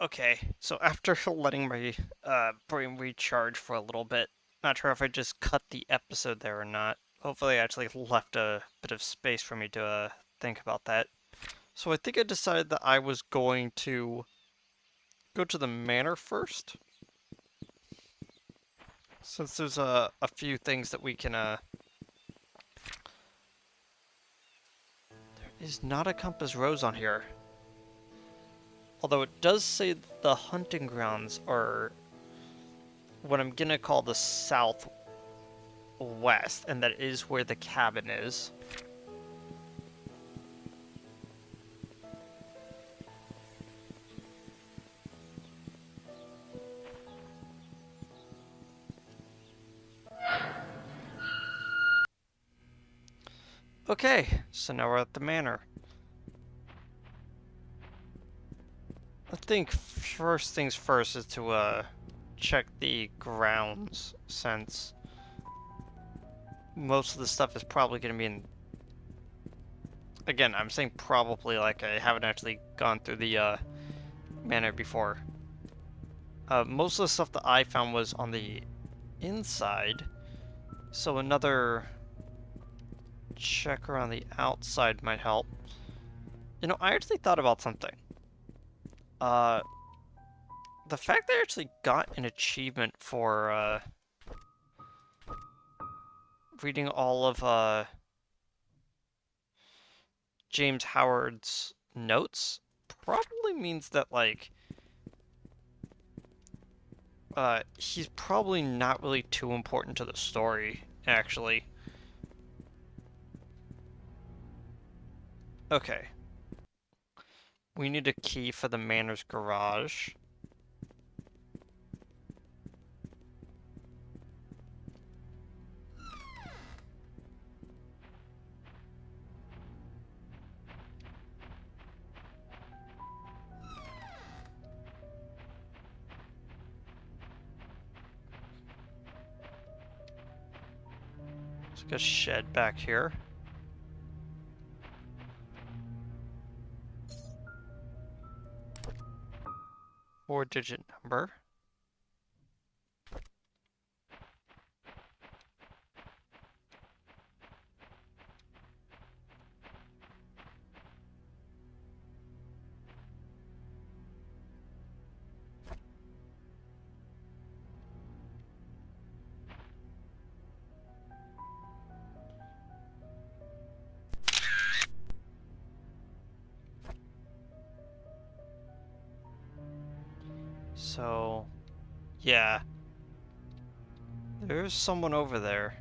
Okay, so after letting my brain recharge for a little bit, not sure if I just cut the episode there or not. Hopefully I actually left a bit of space for me to think about that. So I think I decided that I was going to go to the manor first, since there's a few things that we can there is not a compass rose on here. Although it does say that the hunting grounds are what I'm gonna call the southwest, and that is where the cabin is. Okay, so now we're at the manor. I think first things first is to check the grounds, since most of the stuff is probably going to be in... Again, I'm saying probably like I haven't actually gone through the manor before. Most of the stuff that I found was on the inside, so another check around the outside might help. You know, I actually thought about something. Uh, the fact that I actually got an achievement for reading all of James Howard's notes probably means that, like, he's probably not really too important to the story, actually. Okay. We need a key for the Manor's garage. There's like a shed back here. Four-digit number. So, yeah. There's someone over there.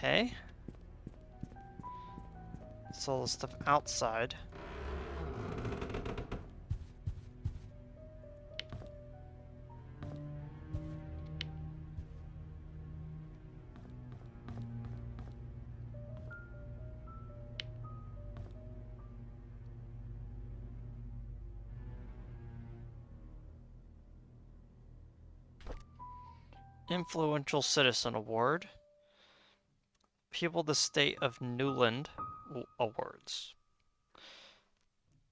Okay. It's all the stuff outside. Influential Citizen Award. People of the State of Newland Awards.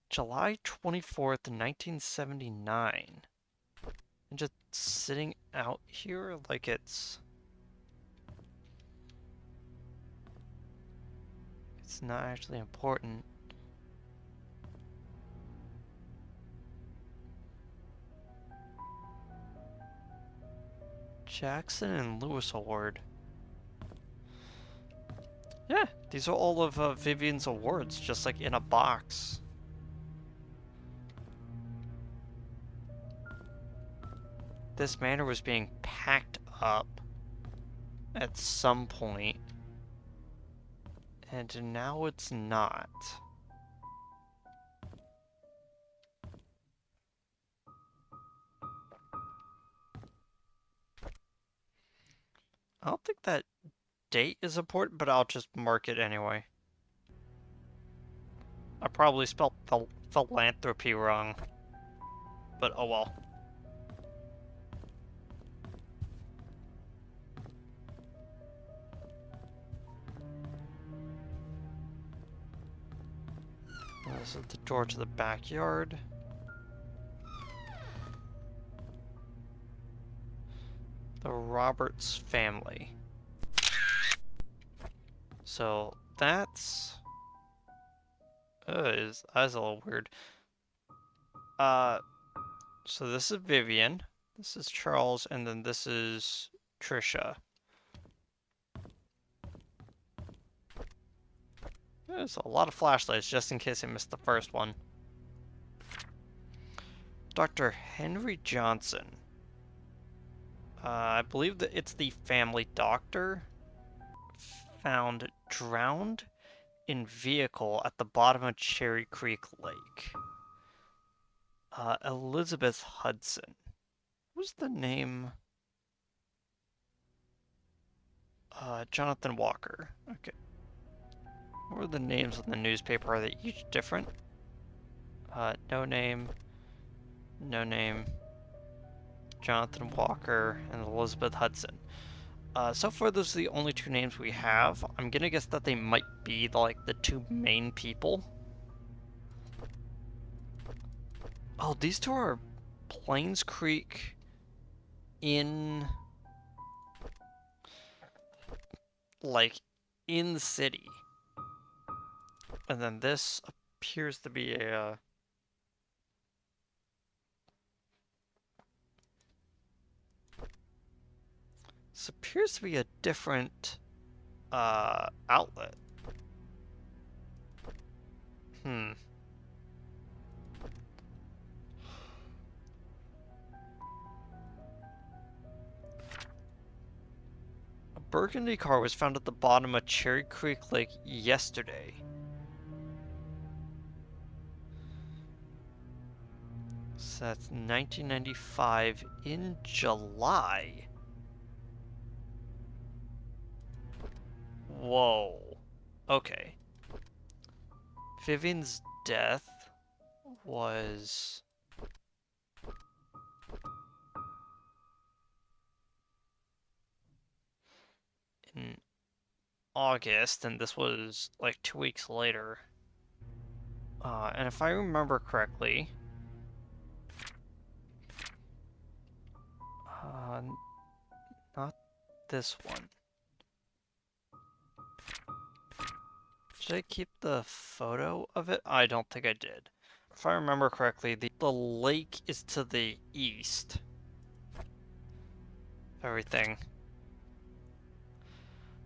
July 24th, 1979. And just sitting out here like it's not actually important. Jackson and Lewis Award. Yeah, these are all of Vivian's awards, just like in a box. This manor was being packed up at some point. And now it's not. I don't think that date is important, but I'll just mark it anyway. I probably spelled philanthropy wrong, but oh well. This is the door to the backyard. The Roberts family. So that's that's a little weird. So this is Vivian, this is Charles, and then this is Trisha. There's a lot of flashlights just in case I missed the first one. Dr. Henry Johnson. I believe that it's the family doctor. Found drowned in vehicle at the bottom of Cherry Creek Lake. Elizabeth Hudson. What was the name? Jonathan Walker. Okay. What were the names on the newspaper? Are they each different? No name, Jonathan Walker, and Elizabeth Hudson. So far, those are the only two names we have. I'm gonna guess that they might be the two main people. Oh, these two are Painscreek in in the city. And then this appears to be a this appears to be a different outlet. A burgundy car was found at the bottom of Cherry Creek Lake yesterday. So that's 1995 in July. Whoa. Okay. Vivian's death was in August, and this was like 2 weeks later. And if I remember correctly, not this one. Did I keep the photo of it? I don't think I did. If I remember correctly, the lake is to the east. Everything.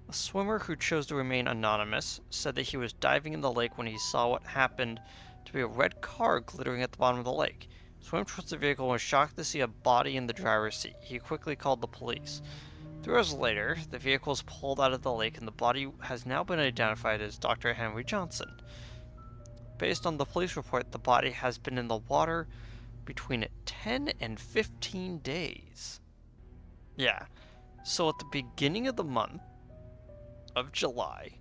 A swimmer who chose to remain anonymous said that he was diving in the lake when he saw what happened to be a red car glittering at the bottom of the lake. He swam towards the vehicle and was shocked to see a body in the driver's seat. He quickly called the police. 3 hours later, the vehicle was pulled out of the lake and the body has now been identified as Dr. Henry Johnson. Based on the police report, the body has been in the water between 10 and 15 days. Yeah, so at the beginning of the month of July,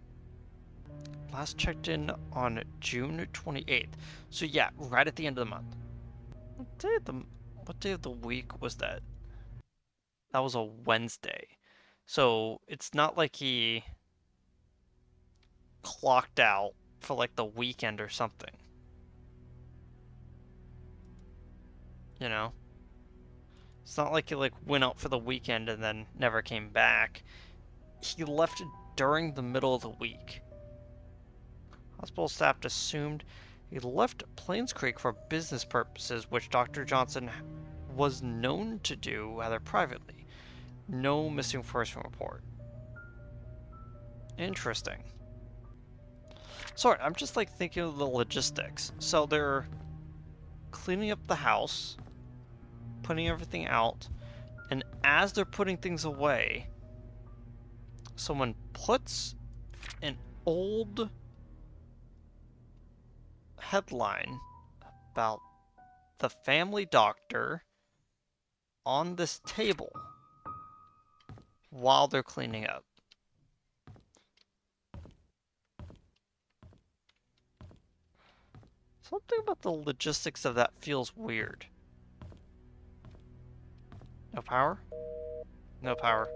last checked in on June 28th. So yeah, right at the end of the month. What day of the week was that? That was a Wednesday. So it's not like he clocked out for like the weekend or something. You know? It's not like he went out for the weekend and then never came back. He left during the middle of the week. Hospital staff assumed he left Painscreek for business purposes, which Dr. Johnson was known to do rather privately. No missing person report. Interesting. Sorry, I'm just thinking of the logistics. So they're cleaning up the house, putting everything out, and as they're putting things away, someone puts an old headline about the family doctor on this table while they're cleaning up. Something about the logistics of that feels weird. No power? No power.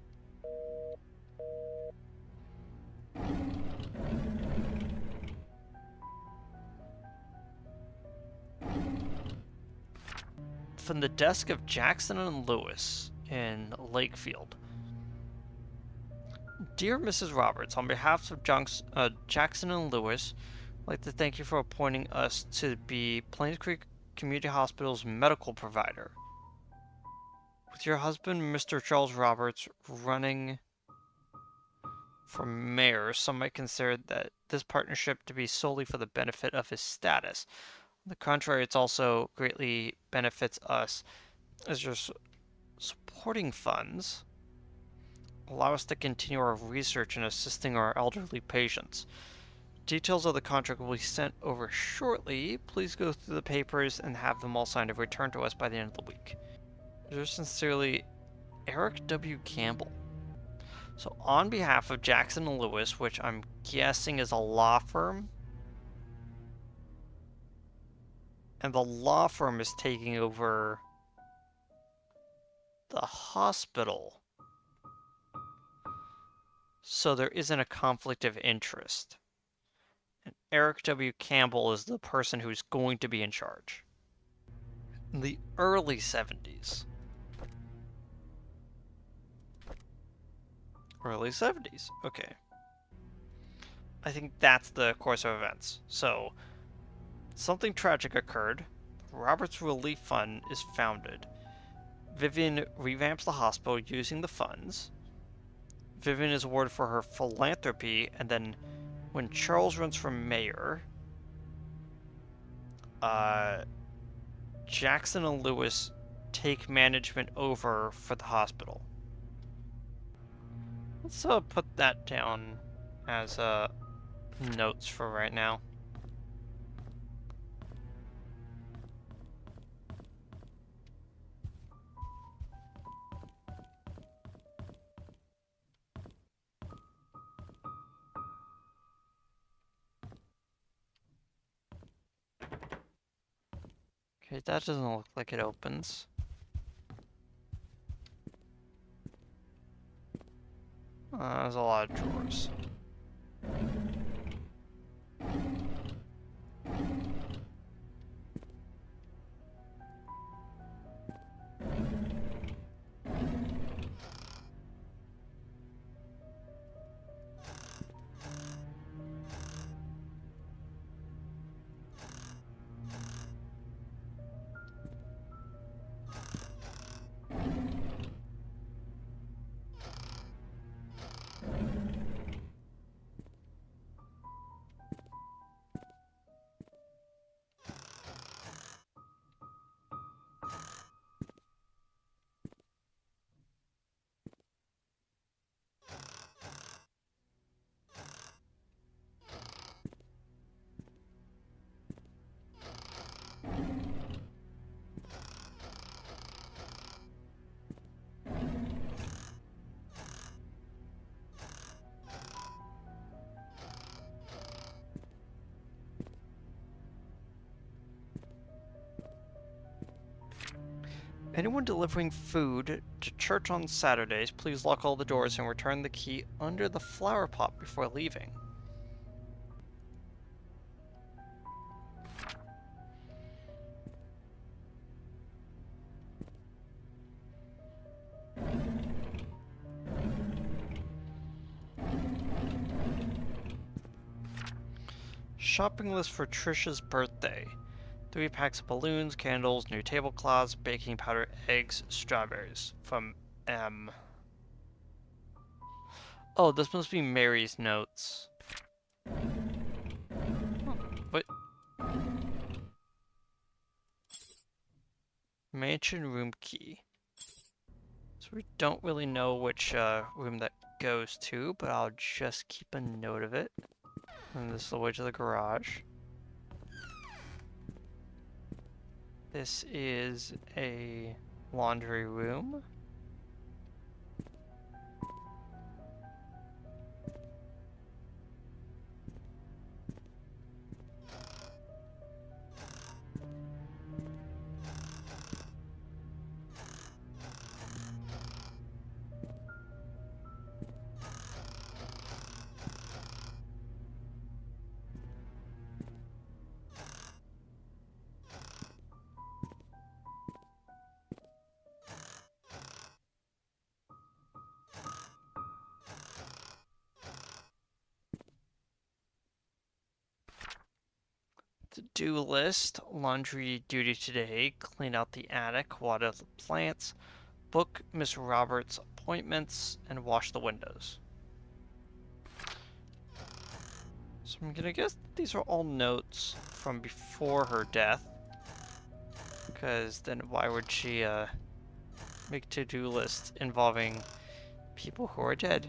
From the desk of Jackson and Lewis in Lakefield. Dear Mrs. Roberts, on behalf of Jackson and Lewis, I'd like to thank you for appointing us to be Painscreek Community Hospital's medical provider. With your husband, Mr. Charles Roberts, running for mayor, some might consider that this partnership to be solely for the benefit of his status. On the contrary, it's also greatly benefits us as your supporting funds allow us to continue our research and assisting our elderly patients. Details of the contract will be sent over shortly. Please go through the papers and have them all signed and returned to us by the end of the week. Yours sincerely, Eric W. Campbell. So on behalf of Jackson and Lewis, which I'm guessing is a law firm, and the law firm is taking over the hospital, so there isn't a conflict of interest. And Eric W. Campbell is the person who's going to be in charge. In the early 70s. Early 70s, okay. I think that's the course of events. So, something tragic occurred. Robert's Relief Fund is founded. Vivian revamps the hospital using the funds. Vivian is awarded for her philanthropy, and then when Charles runs for mayor, Jackson and Lewis take management over for the hospital. Let's put that down as notes for right now. Okay, that doesn't look like it opens. There's a lot of drawers. Anyone delivering food to church on Saturdays, please lock all the doors and return the key under the flower pot before leaving. Shopping list for Trisha's birthday. 3 packs of balloons, candles, new tablecloths, baking powder, eggs, strawberries. From M. Oh, this must be Mary's notes. What? Mansion room key. So we don't really know which room that goes to, but I'll just keep a note of it. And this is the way to the garage. This is a laundry room. To-do list, laundry duty today, clean out the attic, water the plants, book Miss Roberts' appointments, and wash the windows. So I'm gonna guess these are all notes from before her death. Because then why would she make to-do lists involving people who are dead?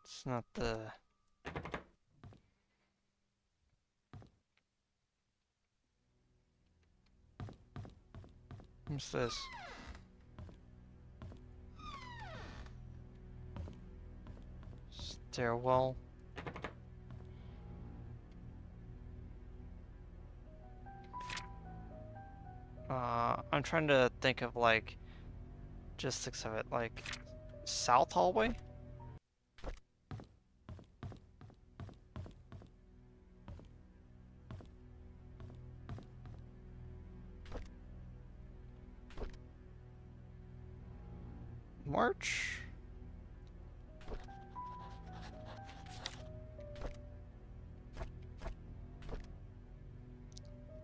It's not the... What's this? Stairwell. I'm trying to think of like logistics of it, like south hallway? March?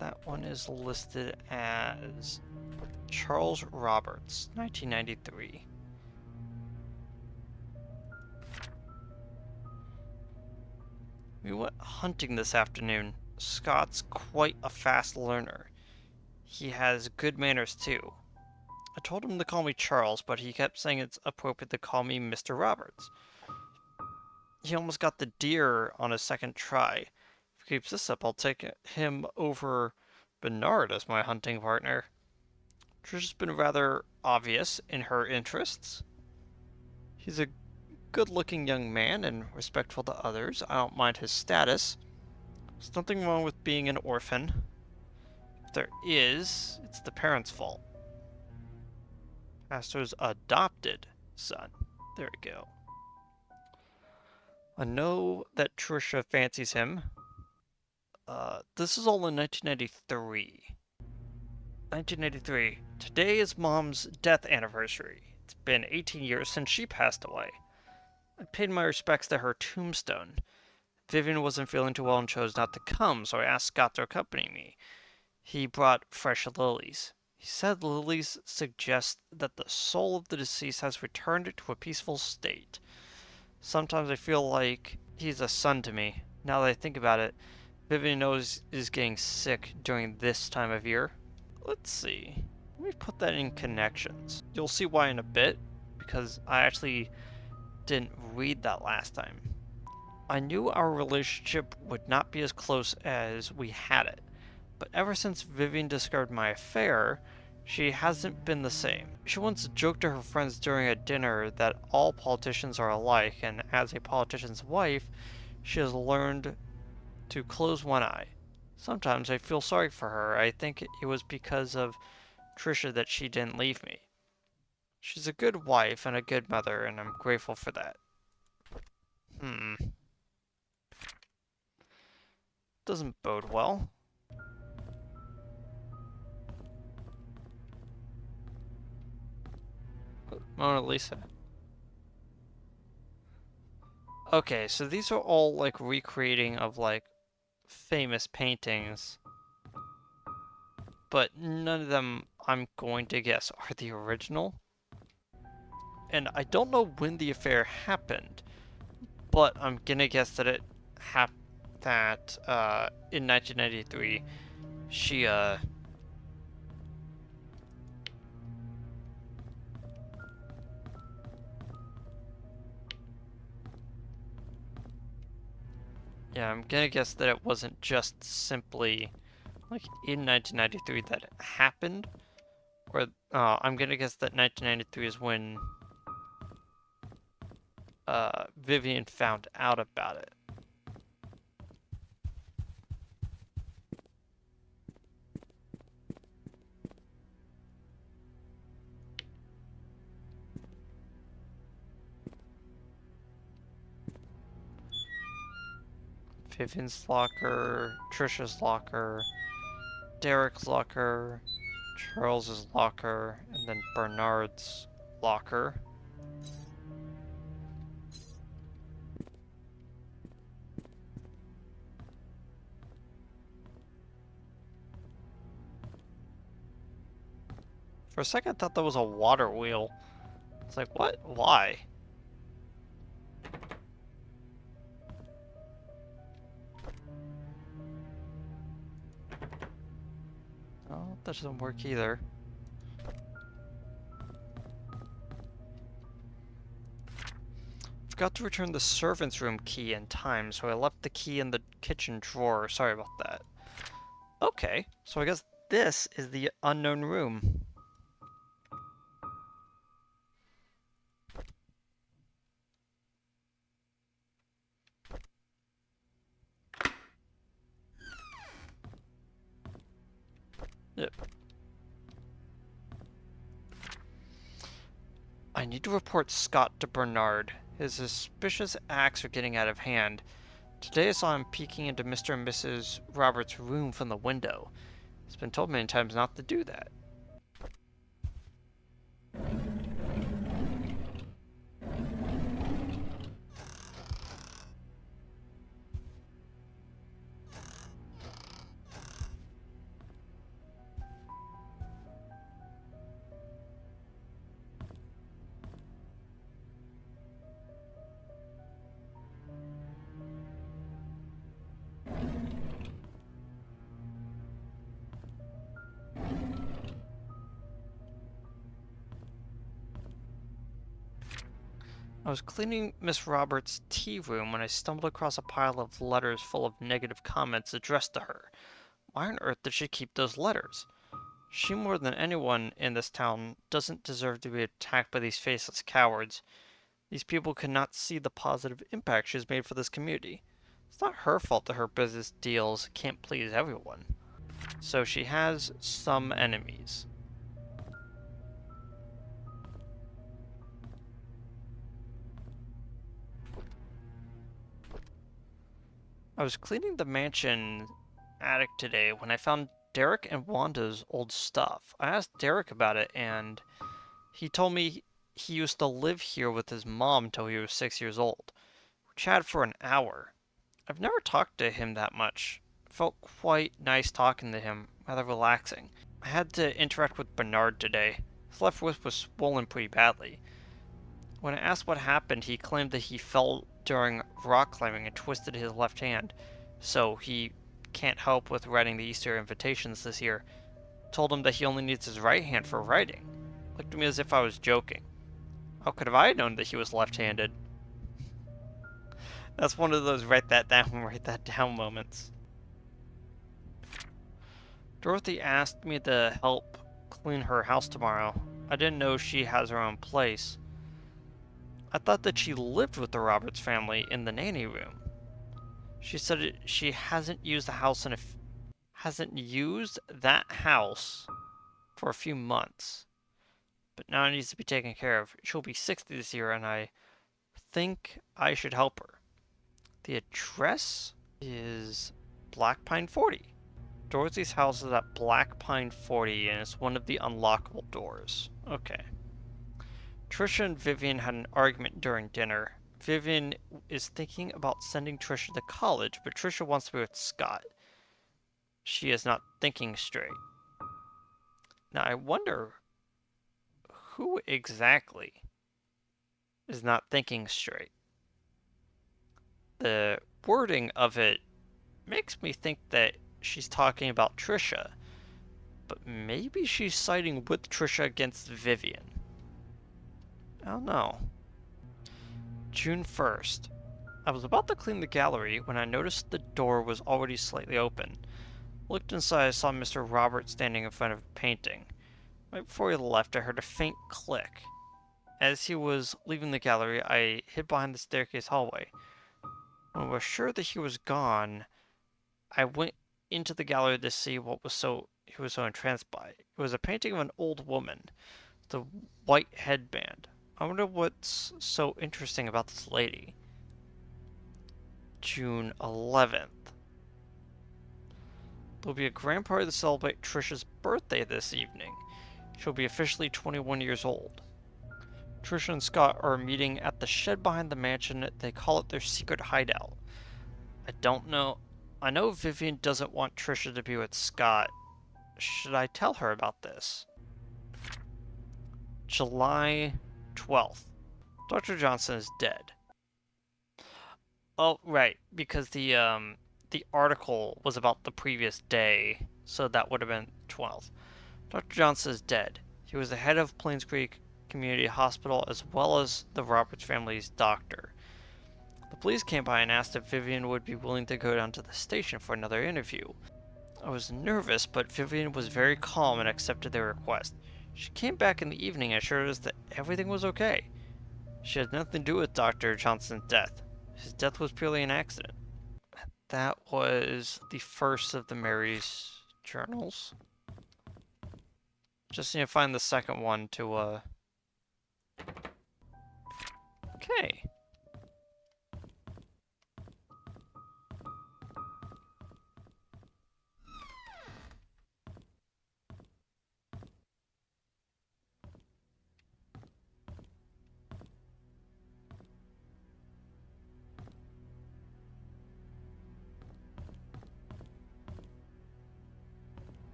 That one is listed as Charles Roberts, 1993. We went hunting this afternoon. Scott's quite a fast learner. He has good manners too. I told him to call me Charles, but he kept saying it's appropriate to call me Mr. Roberts. He almost got the deer on his second try. If he keeps this up, I'll take him over Bernard as my hunting partner. Trisha's been rather obvious in her interests. He's a good-looking young man and respectful to others. I don't mind his status. There's nothing wrong with being an orphan. If there is, it's the parents' fault. Pastor's adopted son. There we go. I know that Trisha fancies him. This is all in 1993. 1983. Today is Mom's death anniversary. It's been 18 years since she passed away. I paid my respects to her tombstone. Vivian wasn't feeling too well and chose not to come, so I asked Scott to accompany me. He brought fresh lilies. He said lilies suggest that the soul of the deceased has returned to a peaceful state. Sometimes I feel like he's a son to me. Now that I think about it, Vivian knows is getting sick during this time of year. Let's see. Let me put that in connections. You'll see why in a bit, because I actually didn't read that last time. I knew our relationship would not be as close as we had it, but ever since Vivian discovered my affair, she hasn't been the same. She once joked to her friends during a dinner that all politicians are alike, and as a politician's wife, she has learned to close one eye. Sometimes I feel sorry for her. I think it was because of Trisha that she didn't leave me. She's a good wife and a good mother, and I'm grateful for that. Doesn't bode well. Mona Lisa. Okay, so these are all like recreating of like famous paintings, but none of them I'm going to guess are the original. and I don't know when the affair happened, but I'm gonna guess that it happened in 1993 she yeah, I'm gonna guess that it wasn't just simply like in 1993 that it happened, or I'm gonna guess that 1993 is when Vivian found out about it. Vivian's locker, Trisha's locker, Derek's locker, Charles's locker, and then Bernard's locker. For a second, I thought that was a water wheel. It's like, what? Why? Oh, that doesn't work either. Forgot to return the servant's room key in time, so I left the key in the kitchen drawer. Sorry about that. Okay, so I guess this is the unknown room. Yep. I need to report Scott to Bernard. His suspicious acts are getting out of hand. Today I saw him peeking into Mr. and Mrs. Roberts' room from the window. He's been told many times not to do that. I was cleaning Miss Roberts' tea room when I stumbled across a pile of letters full of negative comments addressed to her. Why on earth did she keep those letters? She, more than anyone in this town, doesn't deserve to be attacked by these faceless cowards. These people cannot see the positive impact she has made for this community. It's not her fault that her business deals can't please everyone. So she has some enemies. I was cleaning the mansion attic today when I found Derek and Wanda's old stuff. I asked Derek about it, and he told me he used to live here with his mom until he was 6 years old. We chatted for an hour. I've never talked to him that much. It felt quite nice talking to him, rather relaxing. I had to interact with Bernard today. His left wrist was swollen pretty badly. When I asked what happened, he claimed that he fell during rock climbing and twisted his left hand, so he can't help with writing the Easter invitations this year. Told him that he only needs his right hand for writing. Looked at me as if I was joking. How could have I known that he was left-handed? That's one of those write that down, write that down moments. Dorothy asked me to help clean her house tomorrow. I didn't know she has her own place. I thought that she lived with the Roberts family in the nanny room. She said she hasn't used the house hasn't used that house for a few months, but now it needs to be taken care of. She'll be 60 this year, and I think I should help her. The address is Black Pine 40. Dorothy's house is at Black Pine 40, and it's one of the unlockable doors. Okay. Trisha and Vivian had an argument during dinner. Vivian is thinking about sending Trisha to college, but Trisha wants to be with Scott. She is not thinking straight. Now, I wonder who exactly is not thinking straight. The wording of it makes me think that she's talking about Trisha, but maybe she's siding with Trisha against Vivian. I don't know. June 1st. I was about to clean the gallery when I noticed the door was already slightly open. Looked inside, I saw Mr. Robert standing in front of a painting. Right before he left, I heard a faint click. As he was leaving the gallery, I hid behind the staircase hallway. When I was sure that he was gone, I went into the gallery to see what he was so entranced by. It was a painting of an old woman, with a white headband. I wonder what's so interesting about this lady. June 11th. There'll be a grand party to celebrate Trisha's birthday this evening. She'll be officially 21 years old. Trisha and Scott are meeting at the shed behind the mansion. They call it their secret hideout. I don't know. I know Vivian doesn't want Trisha to be with Scott. Should I tell her about this? July 12th. Dr. Johnson is dead. Oh, right, because the article was about the previous day, so that would have been 12th. Dr. Johnson is dead. He was the head of Painscreek Community Hospital as well as the Roberts family's doctor. The police came by and asked if Vivian would be willing to go down to the station for another interview. I was nervous, but Vivian was very calm and accepted their request. She came back in the evening and assured us that everything was okay. She had nothing to do with Dr. Johnson's death. His death was purely an accident. That was the first of the Mary's journals. Just need to find the second one to, Okay.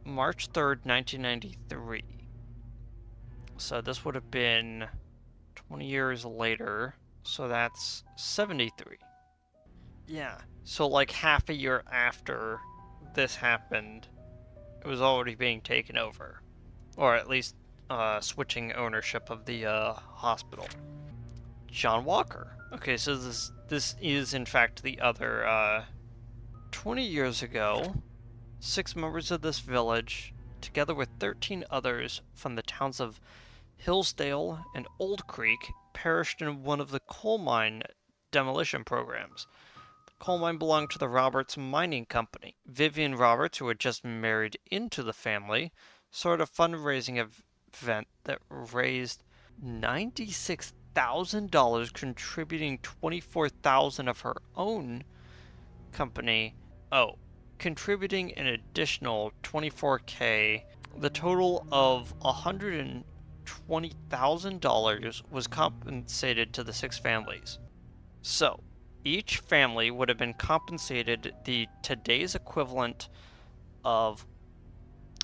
March 3rd, 1993. So this would have been 20 years later. So that's 73. Yeah. So like half a year after this happened, it was already being taken over. Or at least switching ownership of the hospital. John Walker. Okay, so this is in fact the other 20 years ago, 6 members of this village, together with 13 others from the towns of Hillsdale and Old Creek, perished in one of the coal mine demolition programs. The coal mine belonged to the Roberts Mining Company. Vivian Roberts, who had just married into the family, started a fundraising event that raised $96,000, contributing $24,000 of her own company. Oh, contributing an additional $24K. The total of $120,000 was compensated to the 6 families. So, each family would have been compensated the today's equivalent of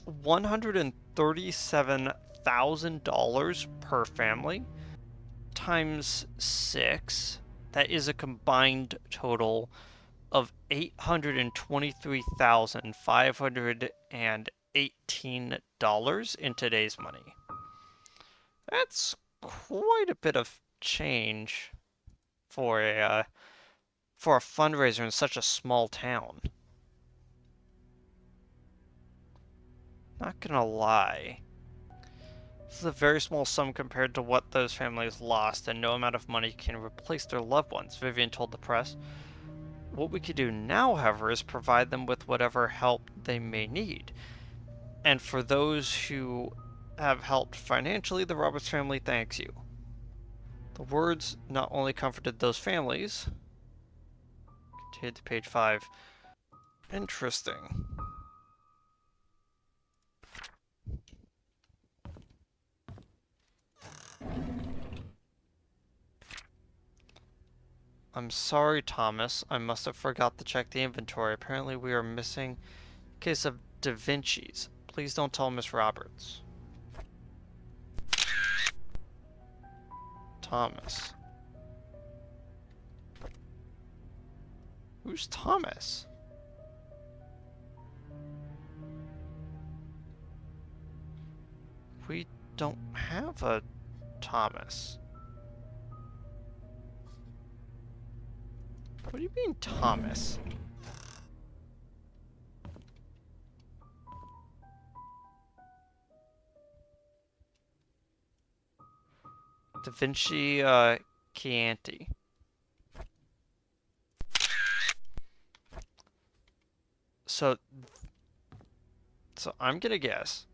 $137,000 per family times 6. That is a combined total of $823,518 in today's money. That's quite a bit of change for a fundraiser in such a small town. Not gonna lie. This is a very small sum compared to what those families lost, and no amount of money can replace their loved ones, Vivian told the press. What we could do now, however, is provide them with whatever help they may need. And for those who have helped financially, the Roberts family thanks you. The words not only comforted those families. Continue to page 5. Interesting. I'm sorry, Thomas. I must have forgot to check the inventory. Apparently we are missing a case of Da Vinci's. Please don't tell Miss Roberts. Thomas. Who's Thomas? We don't have a Thomas. What do you mean, Thomas? Da Vinci, Chianti. So, I'm gonna guess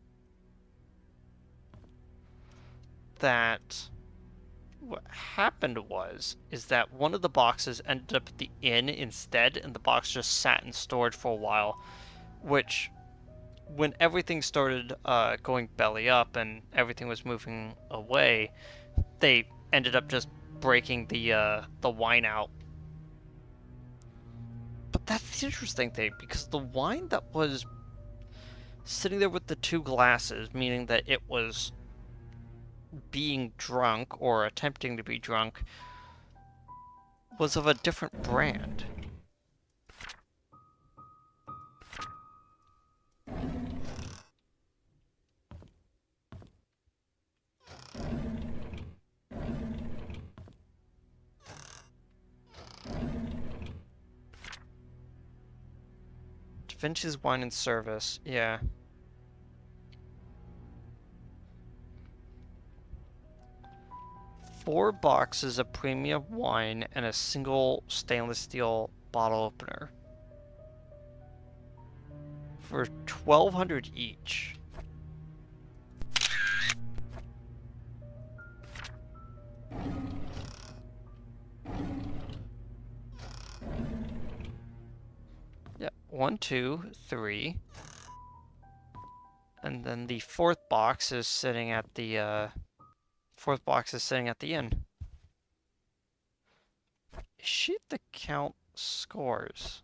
that what happened is that one of the boxes ended up at the inn instead, and the box just sat in storage for a while, which, when everything started going belly up and everything was moving away, they ended up just breaking the wine out. But that's the interesting thing, because the wine that was sitting there with the two glasses, meaning that it was being drunk or attempting to be drunk, was of a different brand. Da Vinci's Wine and Service, yeah. Four boxes of premium wine and a single stainless steel bottle opener for $1,200 each. Yeah, 1, 2, 3. And then the fourth box is sitting at the inn. Is she the count scores?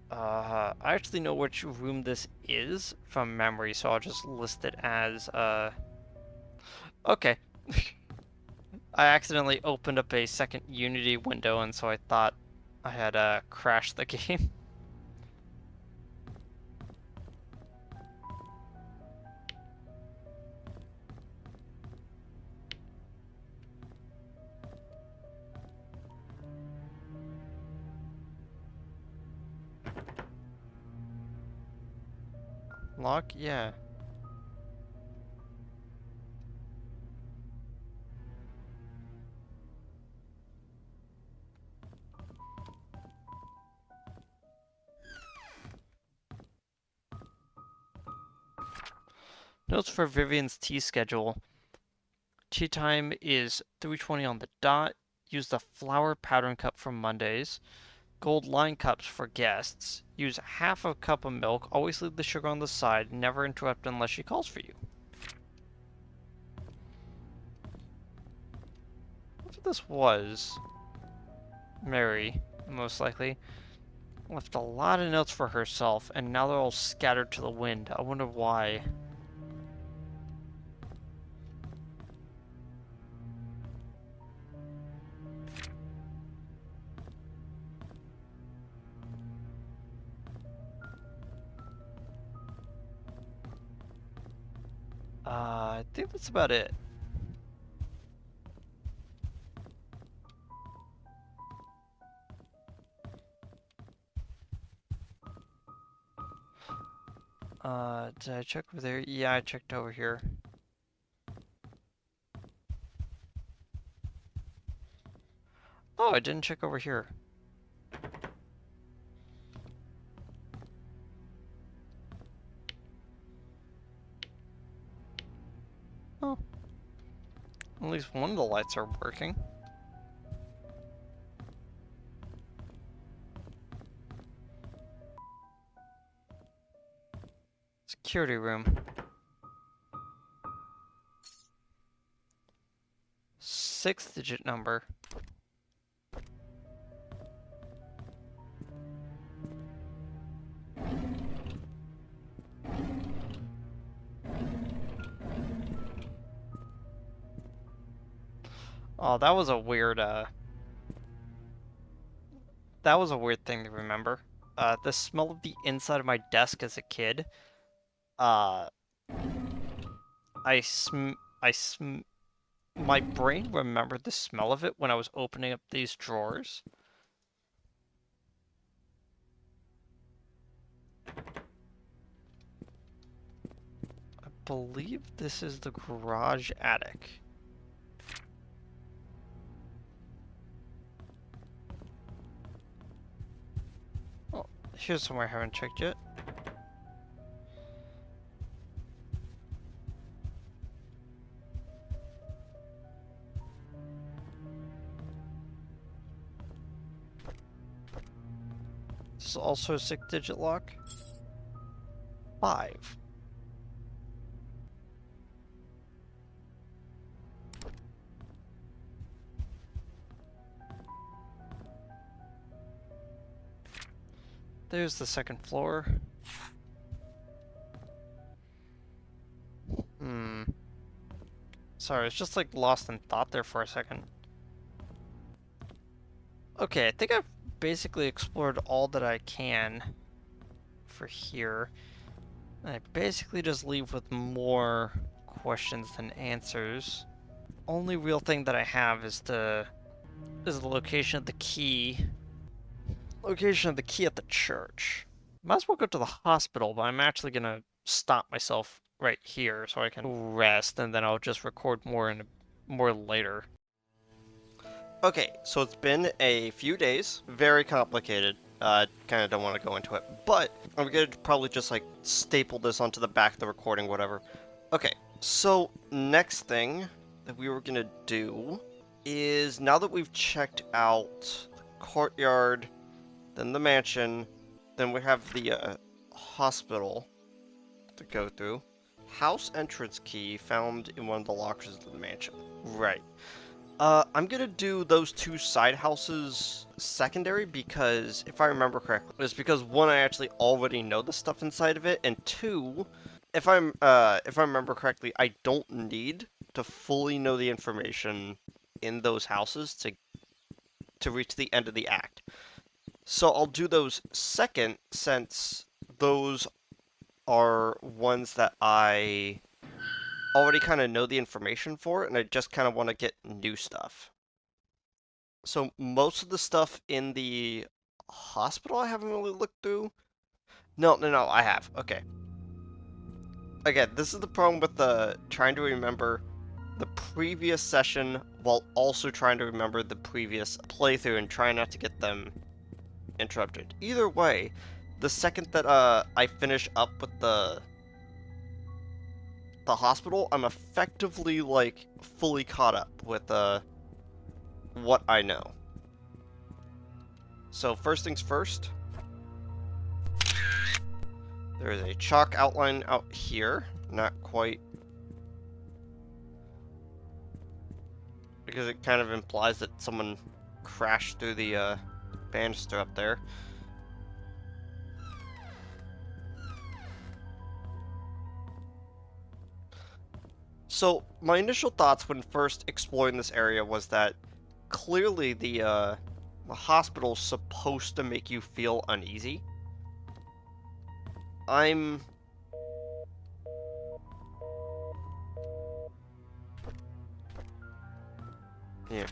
I actually know which room this is from memory, so I'll just list it as, okay. I accidentally opened up a second Unity window, and so I thought I had, crashed the game. Lock? Yeah. Notes for Vivian's tea schedule. Tea time is 3:20 on the dot. Use the flower powdering cup for Mondays. Gold line cups for guests. Use half a cup of milk. Always leave the sugar on the side. Never interrupt unless she calls for you. What this was? Mary, most likely. Left a lot of notes for herself, and now they're all scattered to the wind. I wonder why. I think that's about it. Did I check over there? Yeah, I checked over here. Oh, I didn't check over here. Oh. At least one of the lights are working. This security room. 6-digit number. Oh, that was a weird, that was a weird thing to remember. The smell of the inside of my desk as a kid. Uh, I sm, I sm, my brain remembered the smell of it when I was opening up these drawers. I believe this is the garage attic. Oh, here's somewhere I haven't checked yet. This is also a 6-digit lock. 5. There's the second floor. Sorry, it's just like lost in thought there for a second. Okay, I think I've basically explored all that I can for here. I basically just leave with more questions than answers. Only real thing that I have is the location of the key. Location of the key at the church. Might as well go to the hospital, but I'm actually gonna stop myself right here so I can rest, and then I'll just record more later. Okay, so it's been a few days. Very complicated. Kind of don't want to go into it, but I'm gonna probably just like staple this onto the back of the recording, whatever. Okay, so next thing that we were gonna do is, now that we've checked out the courtyard, then the mansion, then we have the hospital to go through. House entrance key found in one of the lockers of the mansion. Right. I'm gonna do those 2 side houses secondary because, if I remember correctly, it's because 1, I actually already know the stuff inside of it, and 2, if I remember correctly, I don't need to fully know the information in those houses to reach the end of the act. So I'll do those second, since those are ones that I already kind of know the information for, and I just kind of want to get new stuff. So most of the stuff in the hospital I haven't really looked through. No, I have. Okay. Again, this is the problem with the trying to remember the previous session while also trying to remember the previous playthrough and trying not to get them interrupted. Either way, the second that I finish up with the hospital, I'm effectively like fully caught up with what I know. So first things first, there is a chalk outline out here, not quite, because it kind of implies that someone crashed through the banister up there. So my initial thoughts when first exploring this area was that clearly the hospital's supposed to make you feel uneasy. I'm... Yeah.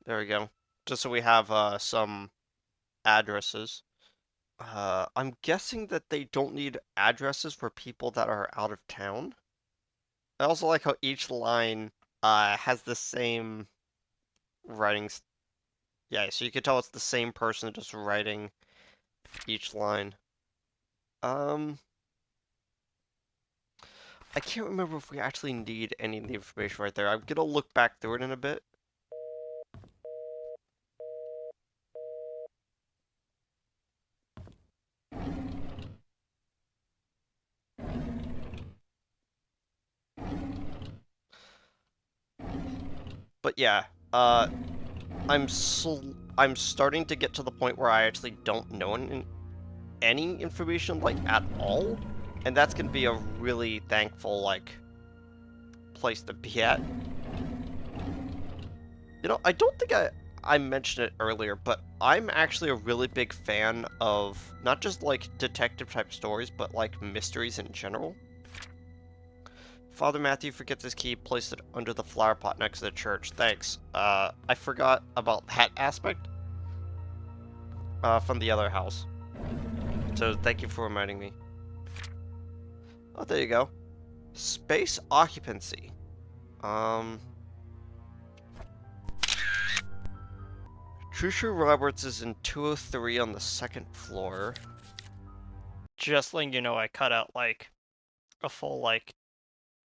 There we go. Just so we have some addresses. I'm guessing that they don't need addresses for people that are out of town. I also like how each line has the same writing. Yeah, so you can tell it's the same person just writing each line. Um, I can't remember if we actually need any of the information right there. I'm gonna look back through it in a bit. But yeah, I'm I'm starting to get to the point where I actually don't know any information like at all, and that's gonna be a really thankful like place to be at. You know, I don't think I mentioned it earlier, but I'm actually a really big fan of not just like detective type stories, but like mysteries in general. Father Matthew forgets his key, placed it under the flower pot next to the church. Thanks. I forgot about that aspect from the other house. So thank you for reminding me. Oh, there you go. Space occupancy. Um, Trisha Roberts is in 203 on the second floor. Just letting you know, I cut out like a full like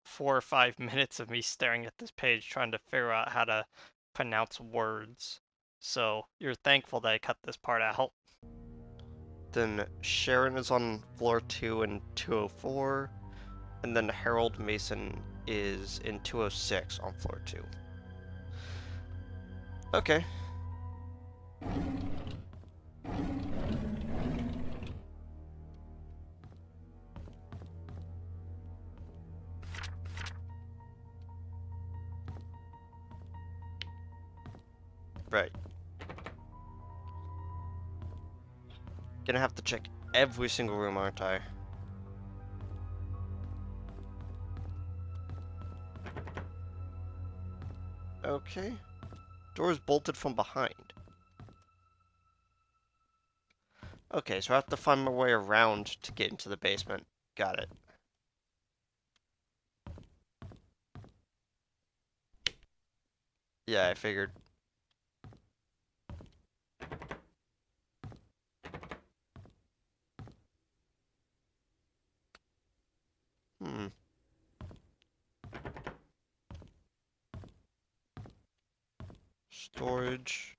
4 or 5 minutes of me staring at this page trying to figure out how to pronounce words. So you're thankful that I cut this part out. Then Sharon is on floor 2 and 204. And then Harold Mason is in 206 on floor 2. Okay. Right. Gonna have to check every single room, aren't I? Okay. Door is bolted from behind. Okay, so I have to find my way around to get into the basement. Got it. Yeah, I figured. Hmm. Storage.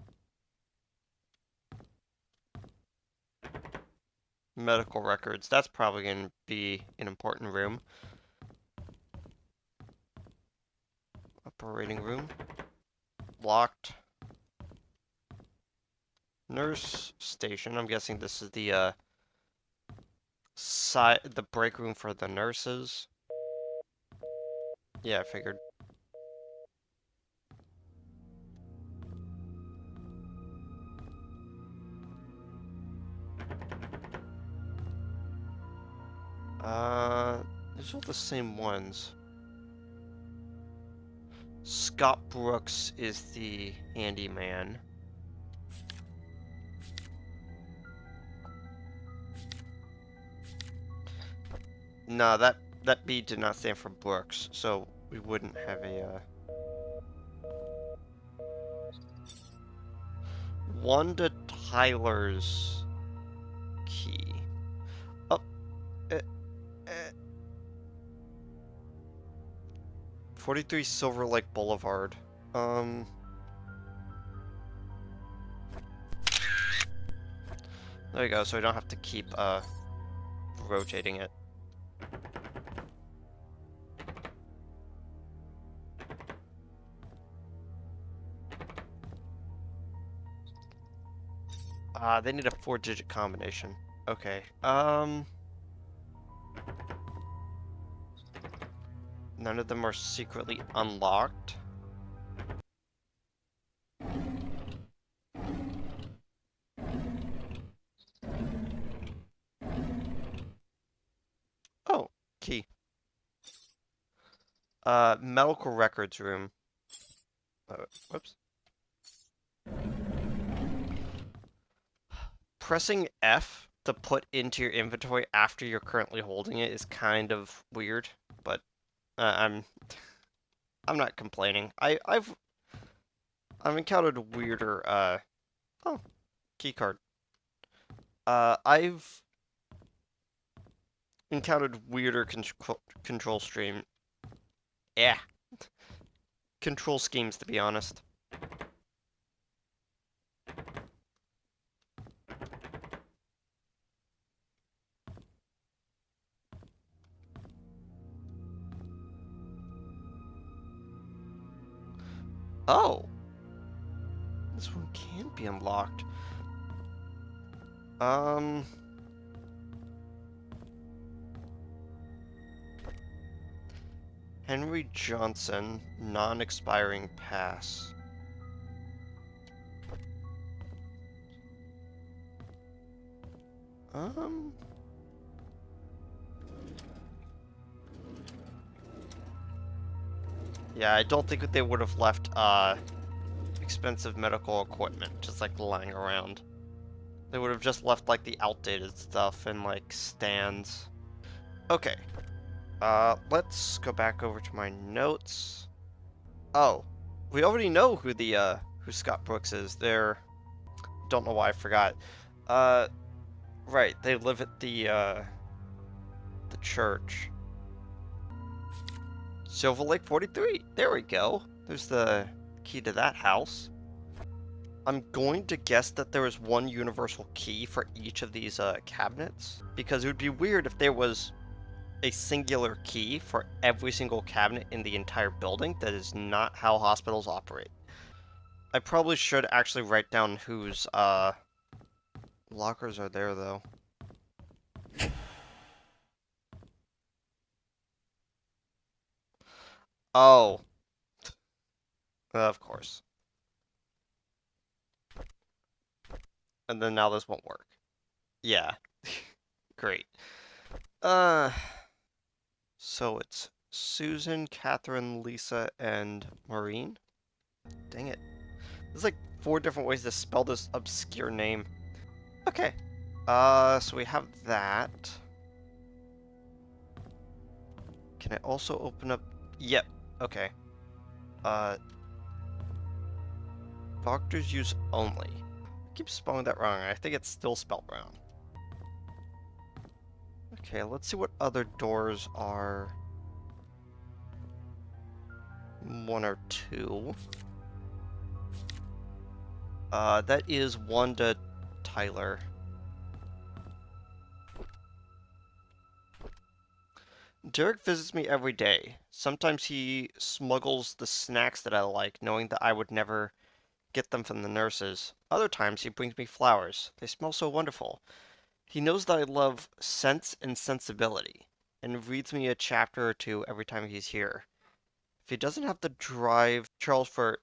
Medical records. That's probably gonna be an important room. Operating room. Locked. Nurse station. I'm guessing this is the the break room for the nurses. Yeah, I figured. These are the same ones. Scott Brooks is the handyman. No, that B did not stand for Brooks, so we wouldn't have a Wanda Tyler's key. Oh, uh, uh, 43 Silver Lake Boulevard. Um, there you go. So we don't have to keep rotating it. They need a 4-digit combination. Okay. None of them are secretly unlocked. Oh, key. Medical records room. Whoops. Pressing F to put into your inventory after you're currently holding it is kind of weird, but I'm not complaining. I've encountered weirder oh, key card. I've encountered weirder control stream. Yeah, control schemes, to be honest. Oh, this one can be unlocked. Um, Henry Johnson, non-expiring pass. Um, yeah, I don't think they would have left, expensive medical equipment just, like, lying around. They would have just left, like, the outdated stuff and, like, stands. Okay, let's go back over to my notes. Oh, we already know who Scott Brooks is. Don't know why I forgot. Uh, right, they live at the church. Silver Lake 43. There we go. There's the key to that house. I'm going to guess that there is one universal key for each of these cabinets, because it would be weird if there was a singular key for every single cabinet in the entire building. That is not how hospitals operate. I probably should actually write down whose lockers are there, though. Oh, of course. And then now this won't work. Yeah, great. Uh, so it's Susan, Catherine, Lisa, and Maureen? Dang it. There's like 4 different ways to spell this obscure name. Okay. So we have that. Can I also open up? Yep. Okay. Uh, doctor's use only. I keep spelling that wrong. I think it's still spelled wrong. Okay, let's see what other doors are 1 or 2. That is Wanda Tyler. Derek visits me every day. Sometimes he smuggles the snacks that I like, knowing that I would never get them from the nurses. Other times he brings me flowers. They smell so wonderful. He knows that I love Sense and Sensibility, and reads me a chapter or two every time he's here. If he doesn't have to drive Charles for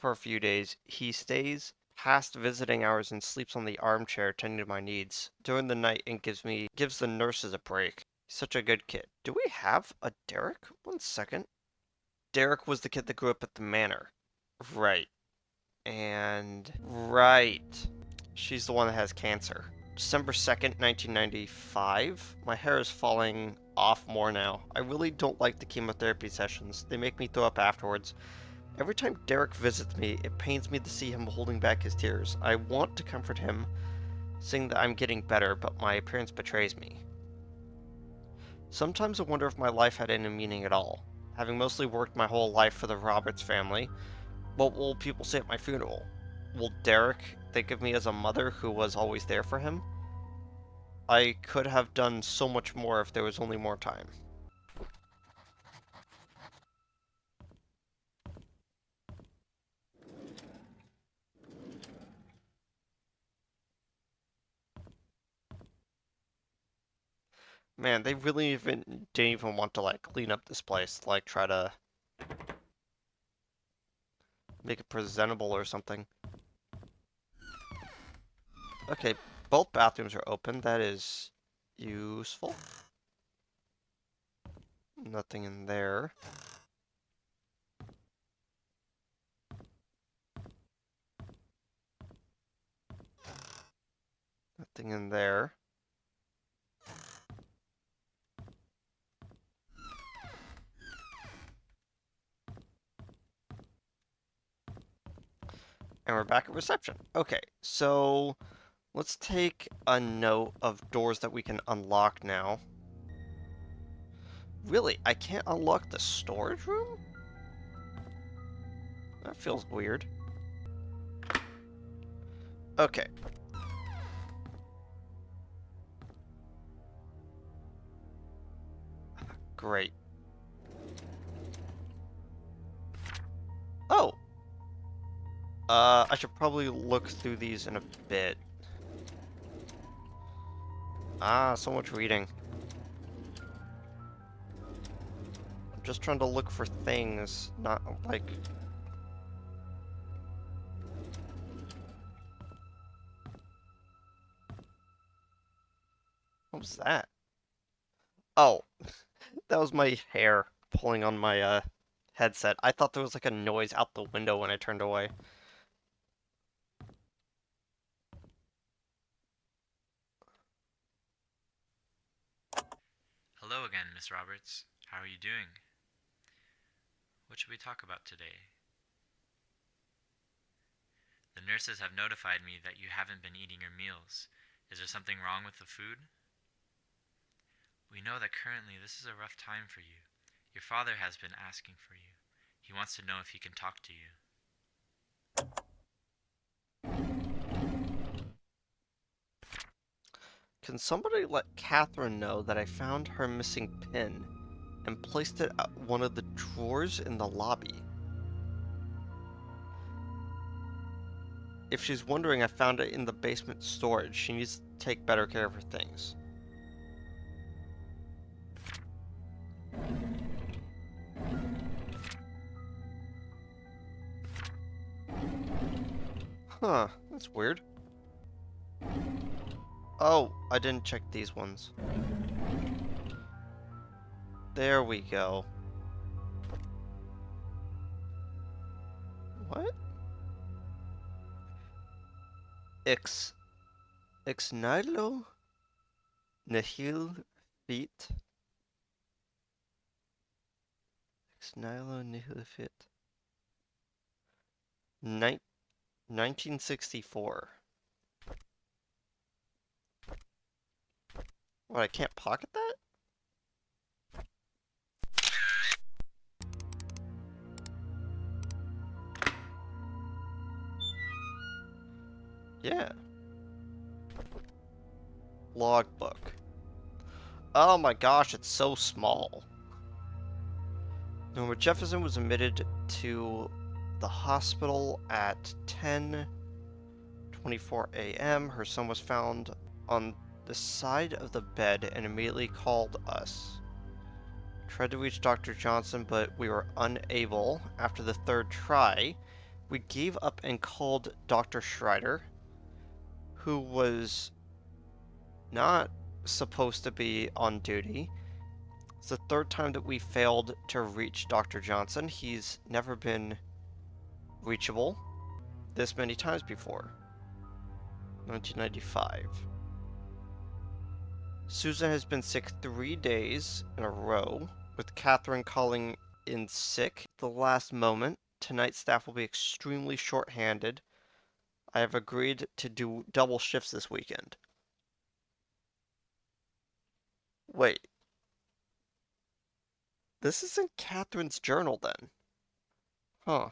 a few days, he stays past visiting hours and sleeps on the armchair tending to my needs during the night and gives the nurses a break. He's such a good kid. Do we have a Derek? 1 second. Derek was the kid that grew up at the Manor. Right. And right. She's the one that has cancer. December 2nd, 1995. My hair is falling off more now. I really don't like the chemotherapy sessions. They make me throw up afterwards. Every time Derek visits me, it pains me to see him holding back his tears. I want to comfort him, saying that I'm getting better, but my appearance betrays me. Sometimes I wonder if my life had any meaning at all. Having mostly worked my whole life for the Roberts family, what will people say at my funeral? Will Derek think of me as a mother who was always there for him? I could have done so much more if there was only more time. Man, they really didn't even want to like clean up this place, like try to make it presentable or something. Okay, both bathrooms are open. That is useful. Nothing in there. Nothing in there. And we're back at reception. Okay, so let's take a note of doors that we can unlock now. Really? I can't unlock the storage room? That feels weird. Okay. Great. Oh! I should probably look through these in a bit. Ah, so much reading. I'm just trying to look for things, not like... What was that? Oh, that was my hair pulling on my, headset. I thought there was like a noise out the window when I turned away. Hello again, Miss Roberts. How are you doing? What should we talk about today? The nurses have notified me that you haven't been eating your meals. Is there something wrong with the food? We know that currently this is a rough time for you. Your father has been asking for you. He wants to know if he can talk to you. Can somebody let Catherine know that I found her missing pin and placed it at one of the drawers in the lobby? If she's wondering, I found it in the basement storage. She needs to take better care of her things. Huh, that's weird. Oh, I didn't check these ones. There we go. What? Ex... Ex nihilo nihil fit? Ex nihilo nihil fit. 1964. What, I can't pocket that? Yeah. Logbook. Oh my gosh, it's so small. Norma Jefferson was admitted to the hospital at 10:24 a.m. Her son was found on the side of the bed and immediately called us. Tried to reach Dr. Johnson, but we were unable. After the third try, we gave up and called Dr. Schreider, who was not supposed to be on duty. It's the third time that we failed to reach Dr. Johnson. He's never been reachable this many times before. 1995. Susan has been sick 3 days in a row, with Catherine calling in sick at the last moment. Tonight, staff will be extremely short-handed. I have agreed to do double shifts this weekend. Wait, this isn't Catherine's journal then? Huh.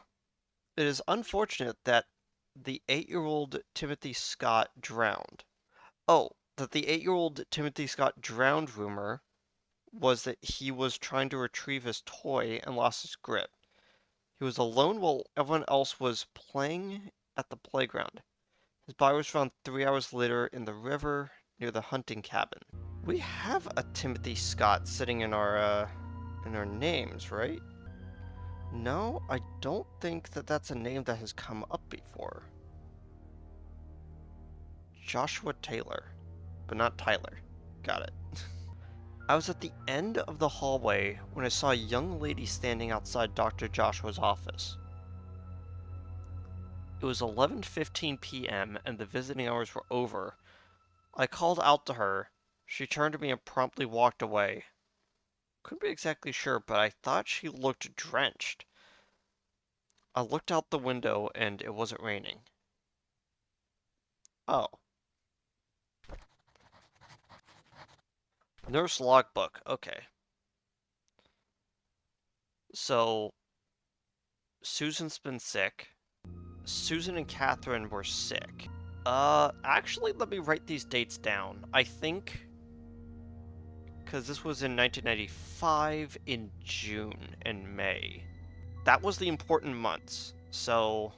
It is unfortunate that the 8-year-old Timothy Scott drowned. Oh, that the 8-year-old Timothy Scott drowned rumor was that he was trying to retrieve his toy and lost his grip. He was alone while everyone else was playing at the playground. His body was found 3 hours later in the river near the hunting cabin. We have a Timothy Scott sitting in our names, right? No, I don't think that that's a name that has come up before. Joshua Taylor, but not Tyler. Got it. I was at the end of the hallway when I saw a young lady standing outside Dr. Joshua's office. It was 11:15 p.m. and the visiting hours were over. I called out to her. She turned to me and promptly walked away. Couldn't be exactly sure, but I thought she looked drenched. I looked out the window and it wasn't raining. Oh. Nurse logbook. Okay. So Susan's been sick. Susan and Catherine were sick. Actually, let me write these dates down. I think, because this was in 1995 in June and May. That was the important months. So,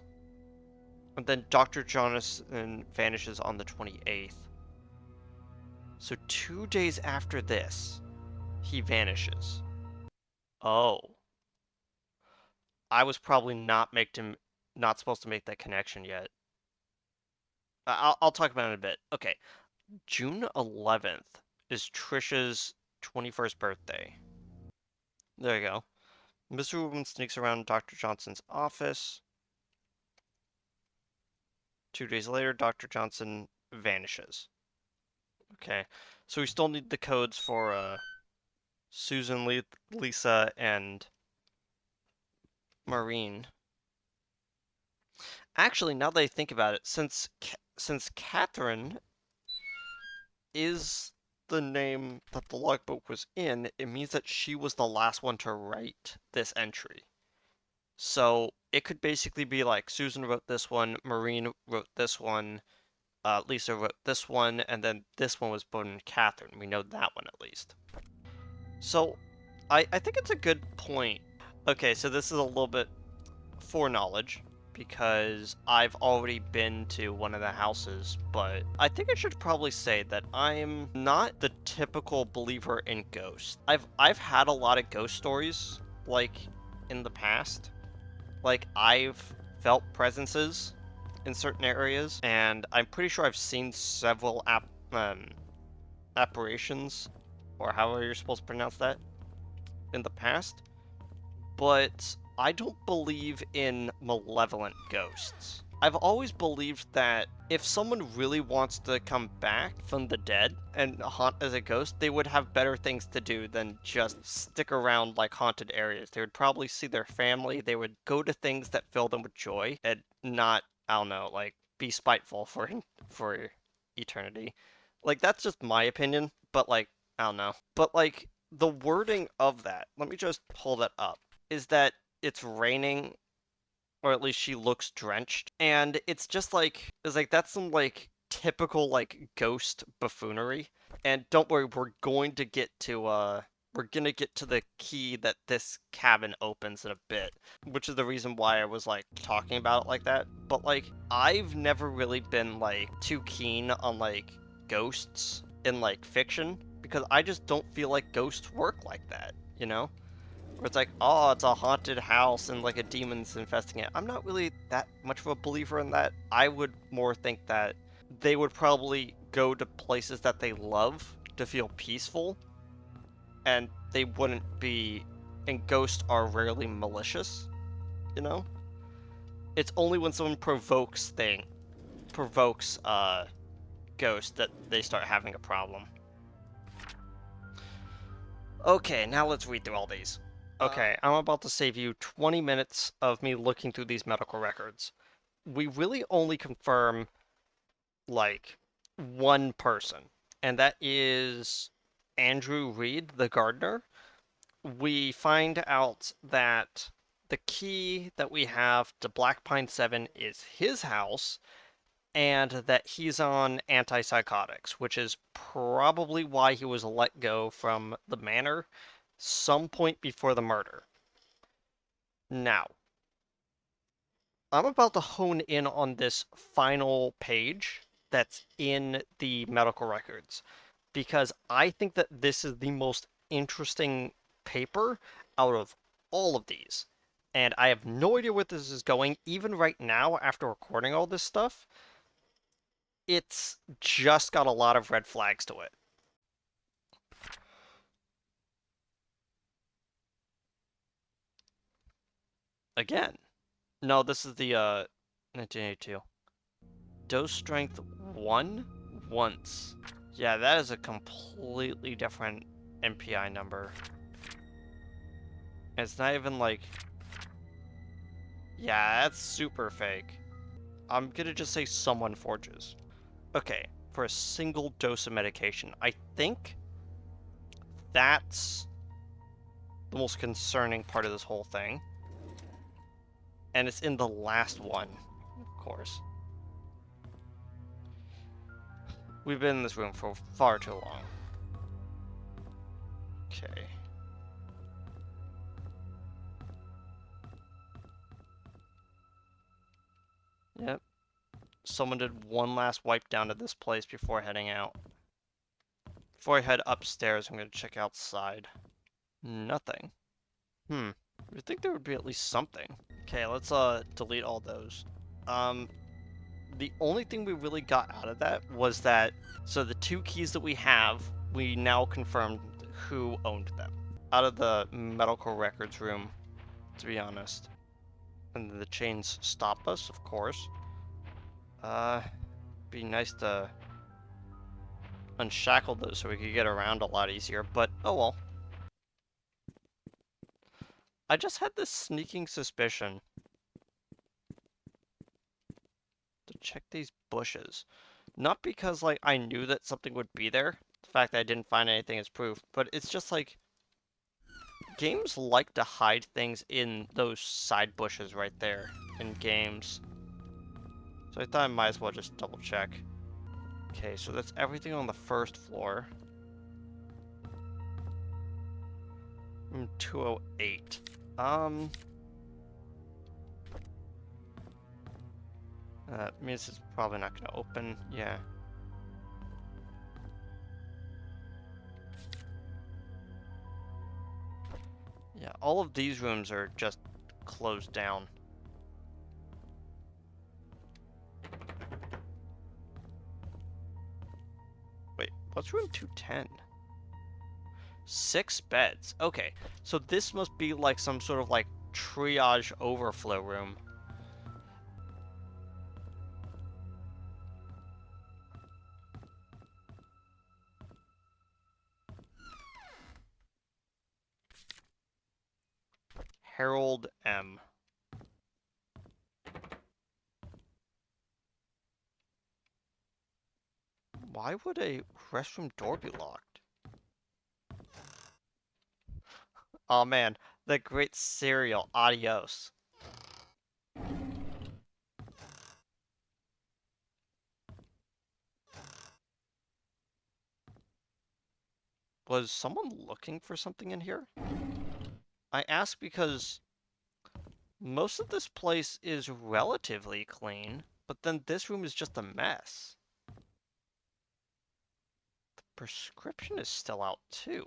and then Dr. Jonathan vanishes on the 28th. So 2 days after this, he vanishes. Oh, I was probably not supposed to make that connection yet. I'll talk about it in a bit. Okay, June 11th is Trisha's 21st birthday. There you go. Mr. Woodman sneaks around Dr. Johnson's office. 2 days later, Dr. Johnson vanishes. Okay, so we still need the codes for Susan, Lisa, and Maureen. Actually, now that I think about it, since Catherine is the name that the logbook was in, it means that she was the last one to write this entry. So it could basically be like Susan wrote this one, Maureen wrote this one, Lisa wrote this one, and then this one was put in Catherine. We know that one at least. So I think it's a good point. Okay, so this is a little bit foreknowledge because I've already been to one of the houses, but I think I should probably say that I'm not the typical believer in ghosts. I've had a lot of ghost stories like in the past. Like I've felt presences in certain areas, and I'm pretty sure I've seen several apparitions, or however you're supposed to pronounce that, in the past. But I don't believe in malevolent ghosts. I've always believed that if someone really wants to come back from the dead and haunt as a ghost, they would have better things to do than just stick around like haunted areas. They would probably see their family, they would go to things that fill them with joy and not, I don't know, like be spiteful for eternity. Like that's just my opinion, but like I don't know. But like the wording of that, let me just pull that up, is that it's raining, or at least she looks drenched, and it's like that's some like typical like ghost buffoonery. And don't worry, we're gonna get to the key that this cabin opens in a bit, which is the reason why I was like talking about it like that. But like I've never really been like too keen on like ghosts in like fiction because I just don't feel like ghosts work like that, you know? Where it's like, oh, it's a haunted house and like a demon's infesting it. I'm not really that much of a believer in that. I would more think that they would probably go to places that they love to feel peaceful, and they wouldn't be. And ghosts are rarely malicious, you know? It's only when someone provokes ghosts that they start having a problem. Okay, now let's read through all these. Okay, I'm about to save you 20 minutes of me looking through these medical records. We really only confirm, like, one person, and that is Andrew Reed, the gardener. We find out that the key that we have to Black Pine 7 is his house, and that he's on antipsychotics, which is probably why he was let go from the manor some point before the murder. Now, I'm about to hone in on this final page that's in the medical records because I think that this is the most interesting paper out of all of these. And I have no idea where this is going, even right now after recording all this stuff. It's just got a lot of red flags to it. Again, no, this is the 1982. Dose strength 1 once. Yeah, that is a completely different MPI number. It's not even like... Yeah, that's super fake. I'm gonna just say someone forges. Okay, for a single dose of medication, I think that's the most concerning part of this whole thing. And it's in the last one, of course. We've been in this room for far too long. Okay. Yep. Someone did one last wipe down to this place before heading out. Before I head upstairs, I'm going to check outside. Nothing. I think there would be at least something. Okay, let's delete all those. The only thing we really got out of that was that, so the 2 keys that we have, we now confirmed who owned them. Out of the medical records room, to be honest. And the chains stop us, of course. Be nice to unshackle those so we could get around a lot easier, but oh well. I just had this sneaking suspicion to check these bushes. Not because, like, I knew that something would be there. The fact that I didn't find anything is proof, but it's just like, games like to hide things in those side bushes right there in games. So I thought I might as well just double check. Okay, so that's everything on the first floor. Room 208. Means it's probably not gonna open. Yeah. Yeah, all of these rooms are just closed down. Wait, what's room 210? 6 beds. Okay, so this must be like some sort of like triage overflow room. Harold M. Why would a restroom door be locked? Oh man, the great cereal. Adios. Was someone looking for something in here? I ask because most of this place is relatively clean, but then this room is just a mess. The prescription is still out too.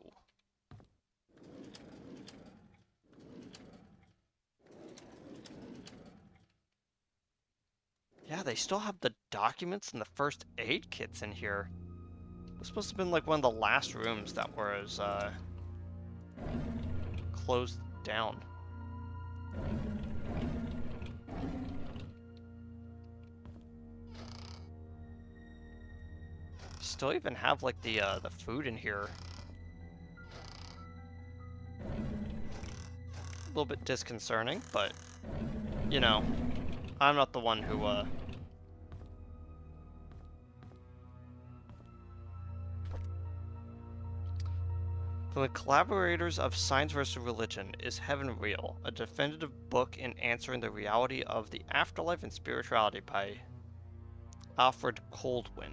Yeah, they still have the documents and the first aid kits in here. This must have been like one of the last rooms that was closed down. Still even have like the food in here. A little bit disconcerting, but you know, I'm not the one who From the collaborators of Science vs. Religion, Is Heaven Real? A definitive book in answering the reality of the afterlife and spirituality by Alfred Coldwin.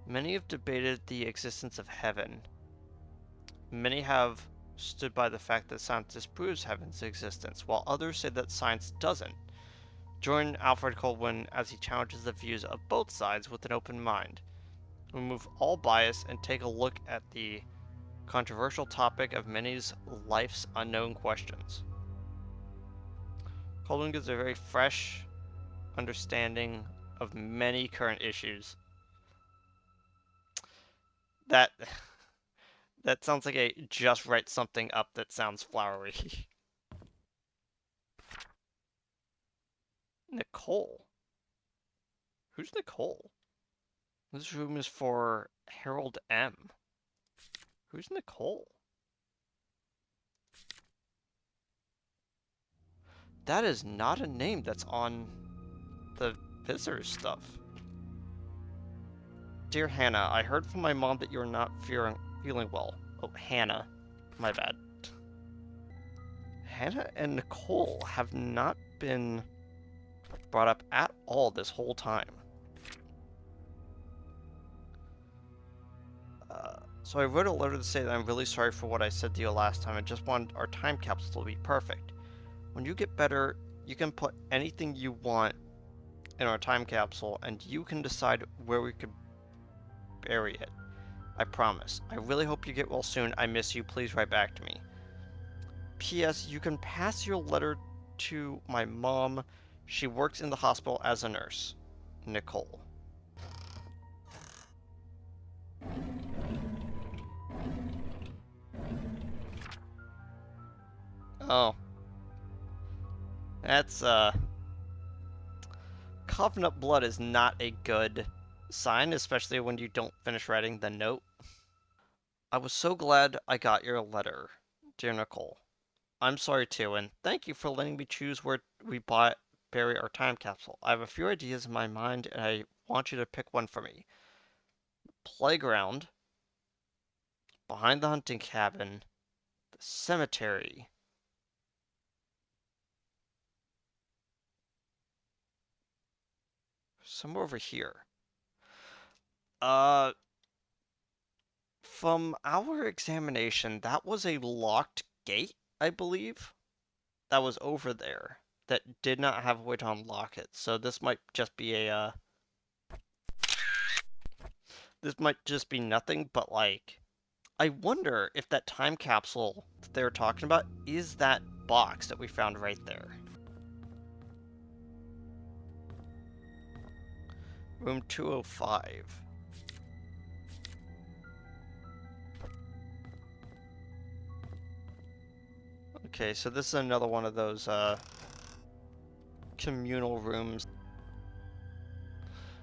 Many have debated the existence of heaven. Many have stood by the fact that science disproves heaven's existence, while others say that science doesn't. Join Alfred Coldwin as he challenges the views of both sides with an open mind. Remove all bias and take a look at the controversial topic of many's life's unknown questions. Coldwin gives a very fresh understanding of many current issues. That that sounds like a just write something up that sounds flowery. Nicole. Who's Nicole? This room is for Harold M. Who's Nicole? That is not a name that's on the visitor stuff. Dear Hannah, I heard from my mom that you're not feeling well. Oh, Hannah. My bad. Hannah and Nicole have not been brought up at all this whole time. So I wrote a letter to say that I'm really sorry for what I said to you last time. I just want our time capsule to be perfect. When you get better, you can put anything you want in our time capsule, and you can decide where we could bury it. I promise. I really hope you get well soon. I miss you. Please write back to me. P.S. You can pass your letter to my mom. She works in the hospital as a nurse. Nicole. Oh. That's, coughing up blood is not a good sign, especially when you don't finish writing the note. I was so glad I got your letter, dear Nicole. I'm sorry too, and thank you for letting me choose where we bury our time capsule. I have a few ideas in my mind, and I want you to pick one for me. Playground, behind the hunting cabin, the cemetery, somewhere over here. Uh, from our examination, that was a locked gate, I believe, that was over there that did not have a way to unlock it. So this might just be this might just be nothing, but like, I wonder if that time capsule that they're talking about is that box that we found right there. Room 205. Okay, so this is another one of those communal rooms.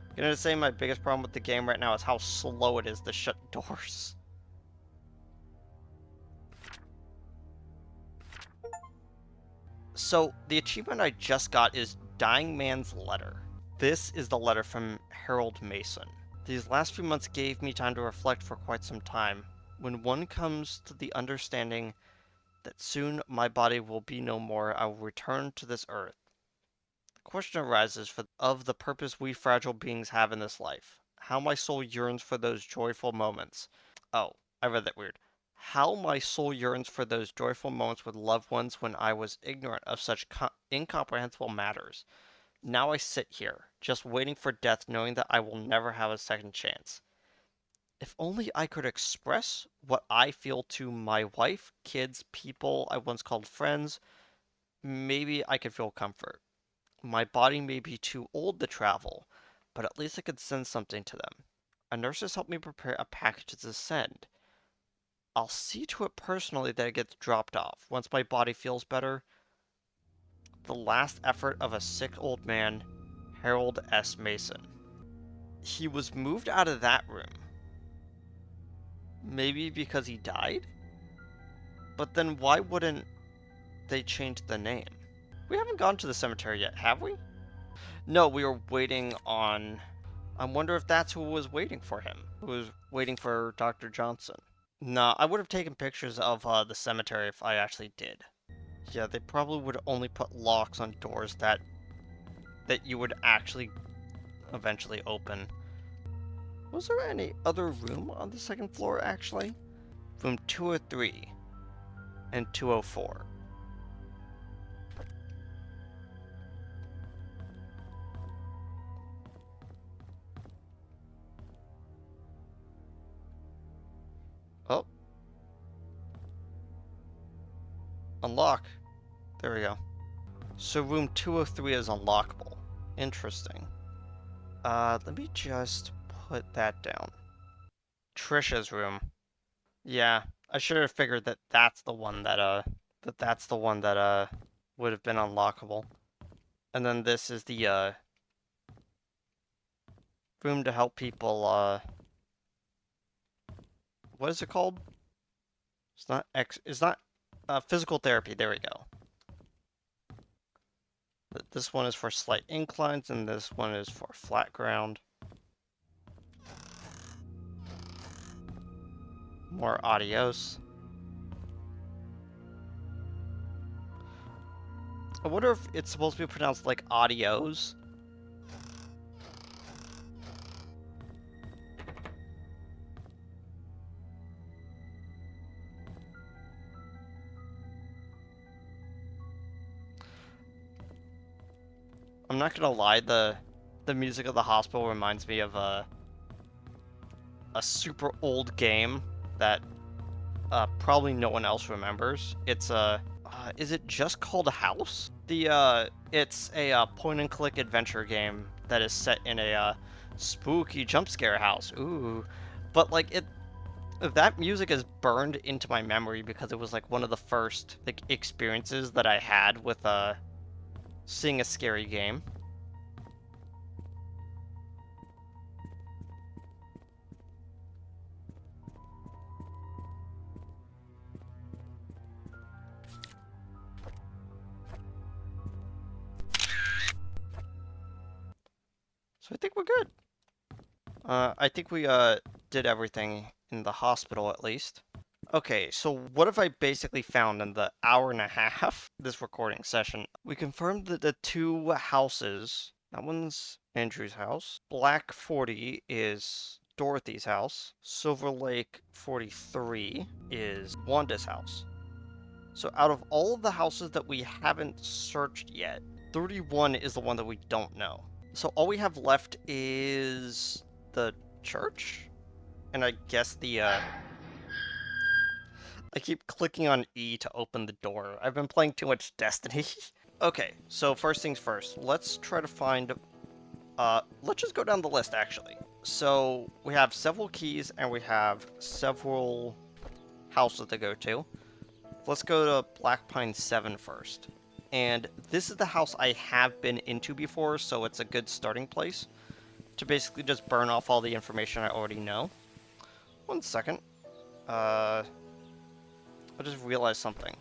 I'm gonna say my biggest problem with the game right now is how slow it is to shut doors. So the achievement I just got is Dying Man's Letter. This is the letter from Harold Mason. These last few months gave me time to reflect for quite some time. When one comes to the understanding that soon my body will be no more, I will return to this earth. The question arises of the purpose we fragile beings have in this life. How my soul yearns for those joyful moments. Oh, I read that weird. How my soul yearns for those joyful moments with loved ones when I was ignorant of such incomprehensible matters. Now I sit here, just waiting for death, knowing that I will never have a second chance. If only I could express what I feel to my wife, kids, people I once called friends, maybe I could feel comfort. My body may be too old to travel, but at least I could send something to them. A nurse has helped me prepare a package to send. I'll see to it personally that it gets dropped off. Once my body feels better, the last effort of a sick old man, Harold S. Mason. He was moved out of that room. Maybe because he died? But then why wouldn't they change the name? We haven't gone to the cemetery yet, have we? No, we were waiting on... I wonder if that's who was waiting for him. Who was waiting for Dr. Johnson. No, I would have taken pictures of the cemetery if I actually did. Yeah, they probably would only put locks on doors that you would actually eventually open. Was there any other room on the second floor, actually? Room 203 and 204. Oh, unlock. There we go. So room 203 is unlockable. Interesting. Let me just put that down. Trisha's room. Yeah, I should have figured that that's the one that would have been unlockable. And then this is the room to help people what is it called? It's not physical therapy. There we go. This one is for slight inclines and this one is for flat ground. More adios. I wonder if it's supposed to be pronounced like adios. I'm not gonna lie, the music of the hospital reminds me of a super old game that probably no one else remembers. It's is it just called House? It's a point and click adventure game that is set in a spooky jump scare house. Ooh, but like that music is burned into my memory because it was like one of the first like experiences that I had with seeing a scary game. So I think we're good. I think we did everything in the hospital at least. Okay, so what have I basically found in the hour and a half this recording session? We confirmed that the two houses, that one's Andrew's house, Black 40 is Dorothy's house, Silver Lake 43 is Wanda's house. So out of all of the houses that we haven't searched yet, 31 is the one that we don't know. So all we have left is the church, and I guess I keep clicking on E to open the door. I've been playing too much Destiny. Okay, so first things first, let's try to find, let's just go down the list actually. So we have several keys and we have several houses to go to. Let's go to Black Pine 7 first. And this is the house I have been into before, so it's a good starting place to basically just burn off all the information I already know. One second. I just realized something.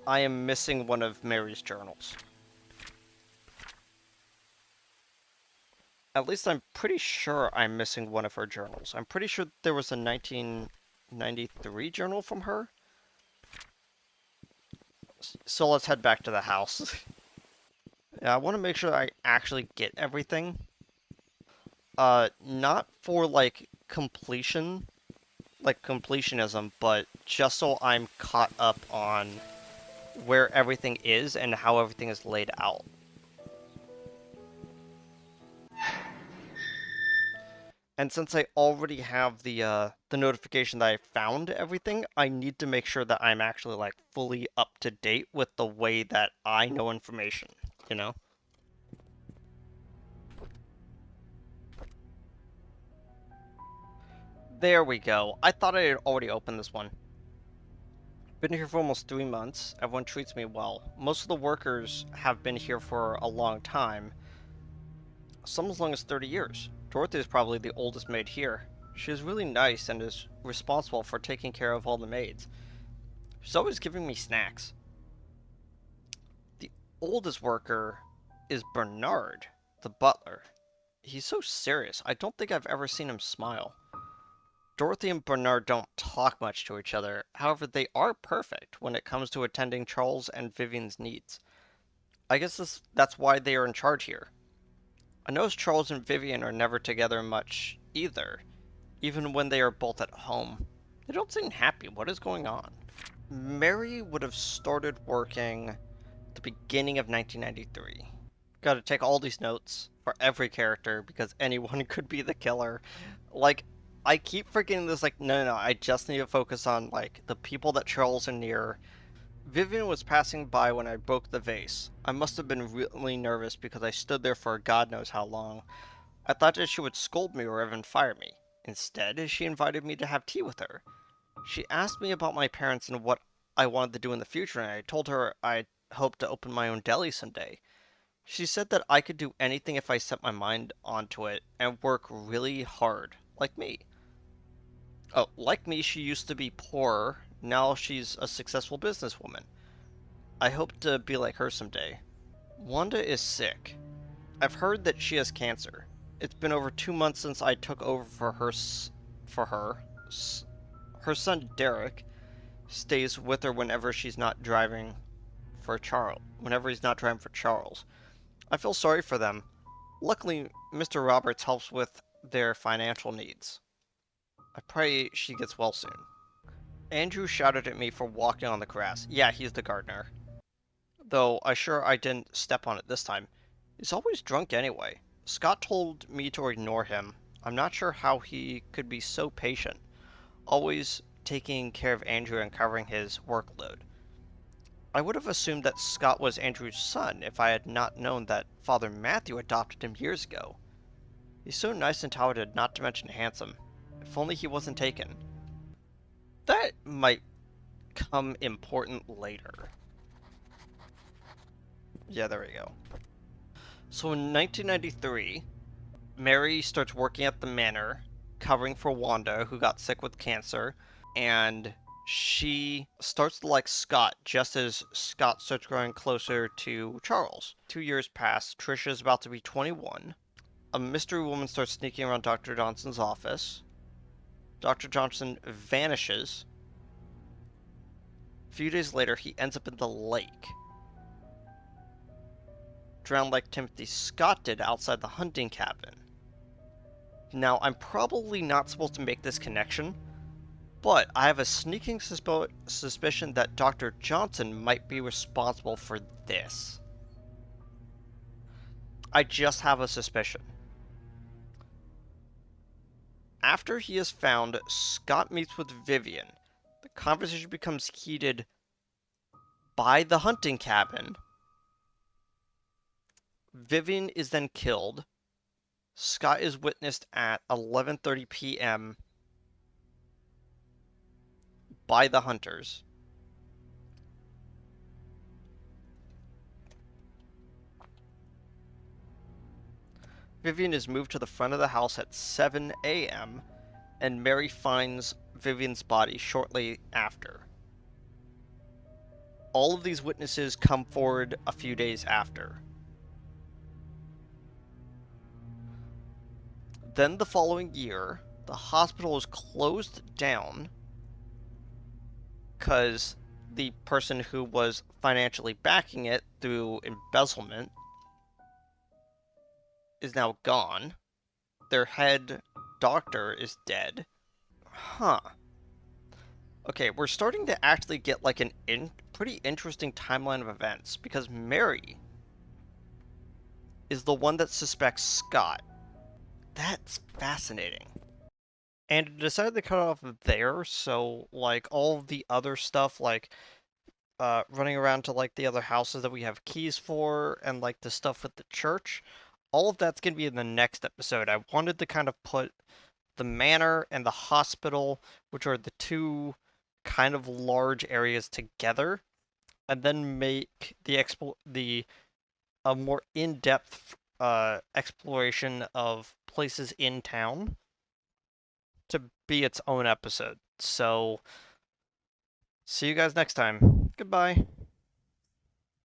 I am missing one of Mary's journals. At least I'm pretty sure I'm missing one of her journals. I'm pretty sure there was a 1993 journal from her. So let's head back to the house. Yeah, I want to make sure I actually get everything. Not for, like, completion, like completionism, but just so I'm caught up on where everything is and how everything is laid out. And since I already have the notification that I found everything, I need to make sure that I'm actually like fully up to date with the way that I know information, you know? There we go. I thought I had already opened this one. Been here for almost 3 months. Everyone treats me well. Most of the workers have been here for a long time, some as long as 30 years. Dorothy is probably the oldest maid here. She is really nice and is responsible for taking care of all the maids. She's always giving me snacks. The oldest worker is Bernard, the butler. He's so serious. I don't think I've ever seen him smile. Dorothy and Bernard don't talk much to each other. However, they are perfect when it comes to attending Charles and Vivian's needs. I guess that's why they are in charge here. I notice Charles and Vivian are never together much either, even when they are both at home. They don't seem happy. What is going on? Mary would have started working at the beginning of 1993. Gotta take all these notes for every character because anyone could be the killer. Like, I keep forgetting this, like, no, I just need to focus on, like, the people that Charles are near. Vivian was passing by when I broke the vase. I must have been really nervous because I stood there for God knows how long. I thought that she would scold me or even fire me. Instead, she invited me to have tea with her. She asked me about my parents and what I wanted to do in the future, and I told her I hoped to open my own deli someday. She said that I could do anything if I set my mind onto it and work really hard, like me. Oh, like me, she used to be poor. Now she's a successful businesswoman. I hope to be like her someday. Wanda is sick. I've heard that she has cancer. It's been over 2 months since I took over for her. her son Derek stays with her whenever he's not driving for Charles. I feel sorry for them. Luckily, Mr. Roberts helps with their financial needs. I pray she gets well soon. Andrew shouted at me for walking on the grass. Yeah, he's the gardener. Though I didn't step on it this time. He's always drunk anyway. Scott told me to ignore him. I'm not sure how he could be so patient, always taking care of Andrew and covering his workload. I would have assumed that Scott was Andrew's son if I had not known that Father Matthew adopted him years ago. He's so nice and talented, not to mention handsome. If only he wasn't taken. That might come important later. Yeah, there we go. So in 1993, Mary starts working at the Manor, covering for Wanda, who got sick with cancer, and she starts to like Scott just as Scott starts growing closer to Charles. 2 years pass, Trisha is about to be 21. A mystery woman starts sneaking around Dr. Johnson's office. Dr. Johnson vanishes. A few days later, he ends up in the lake, drowned like Timothy Scott did outside the hunting cabin. Now, I'm probably not supposed to make this connection, but I have a sneaking suspicion that Dr. Johnson might be responsible for this. I just have a suspicion. After he is found, Scott meets with Vivian. The conversation becomes heated by the hunting cabin. Vivian is then killed. Scott is witnessed at 11:30 p.m. by the hunters. Vivian is moved to the front of the house at 7 a.m., and Mary finds Vivian's body shortly after. All of these witnesses come forward a few days after. Then the following year, the hospital is closed down because the person who was financially backing it through embezzlement is now gone. Their head doctor is dead. Huh. Okay, we're starting to actually get like an pretty interesting timeline of events because Mary is the one that suspects Scott. That's fascinating. And it decided to cut off there, so like all the other stuff, like running around to like the other houses that we have keys for, and like the stuff with the church, all of that's gonna be in the next episode. I wanted to kind of put the manor and the hospital, which are the two kind of large areas together, and then make the a more in-depth exploration of places in town to be its own episode. So, see you guys next time. Goodbye.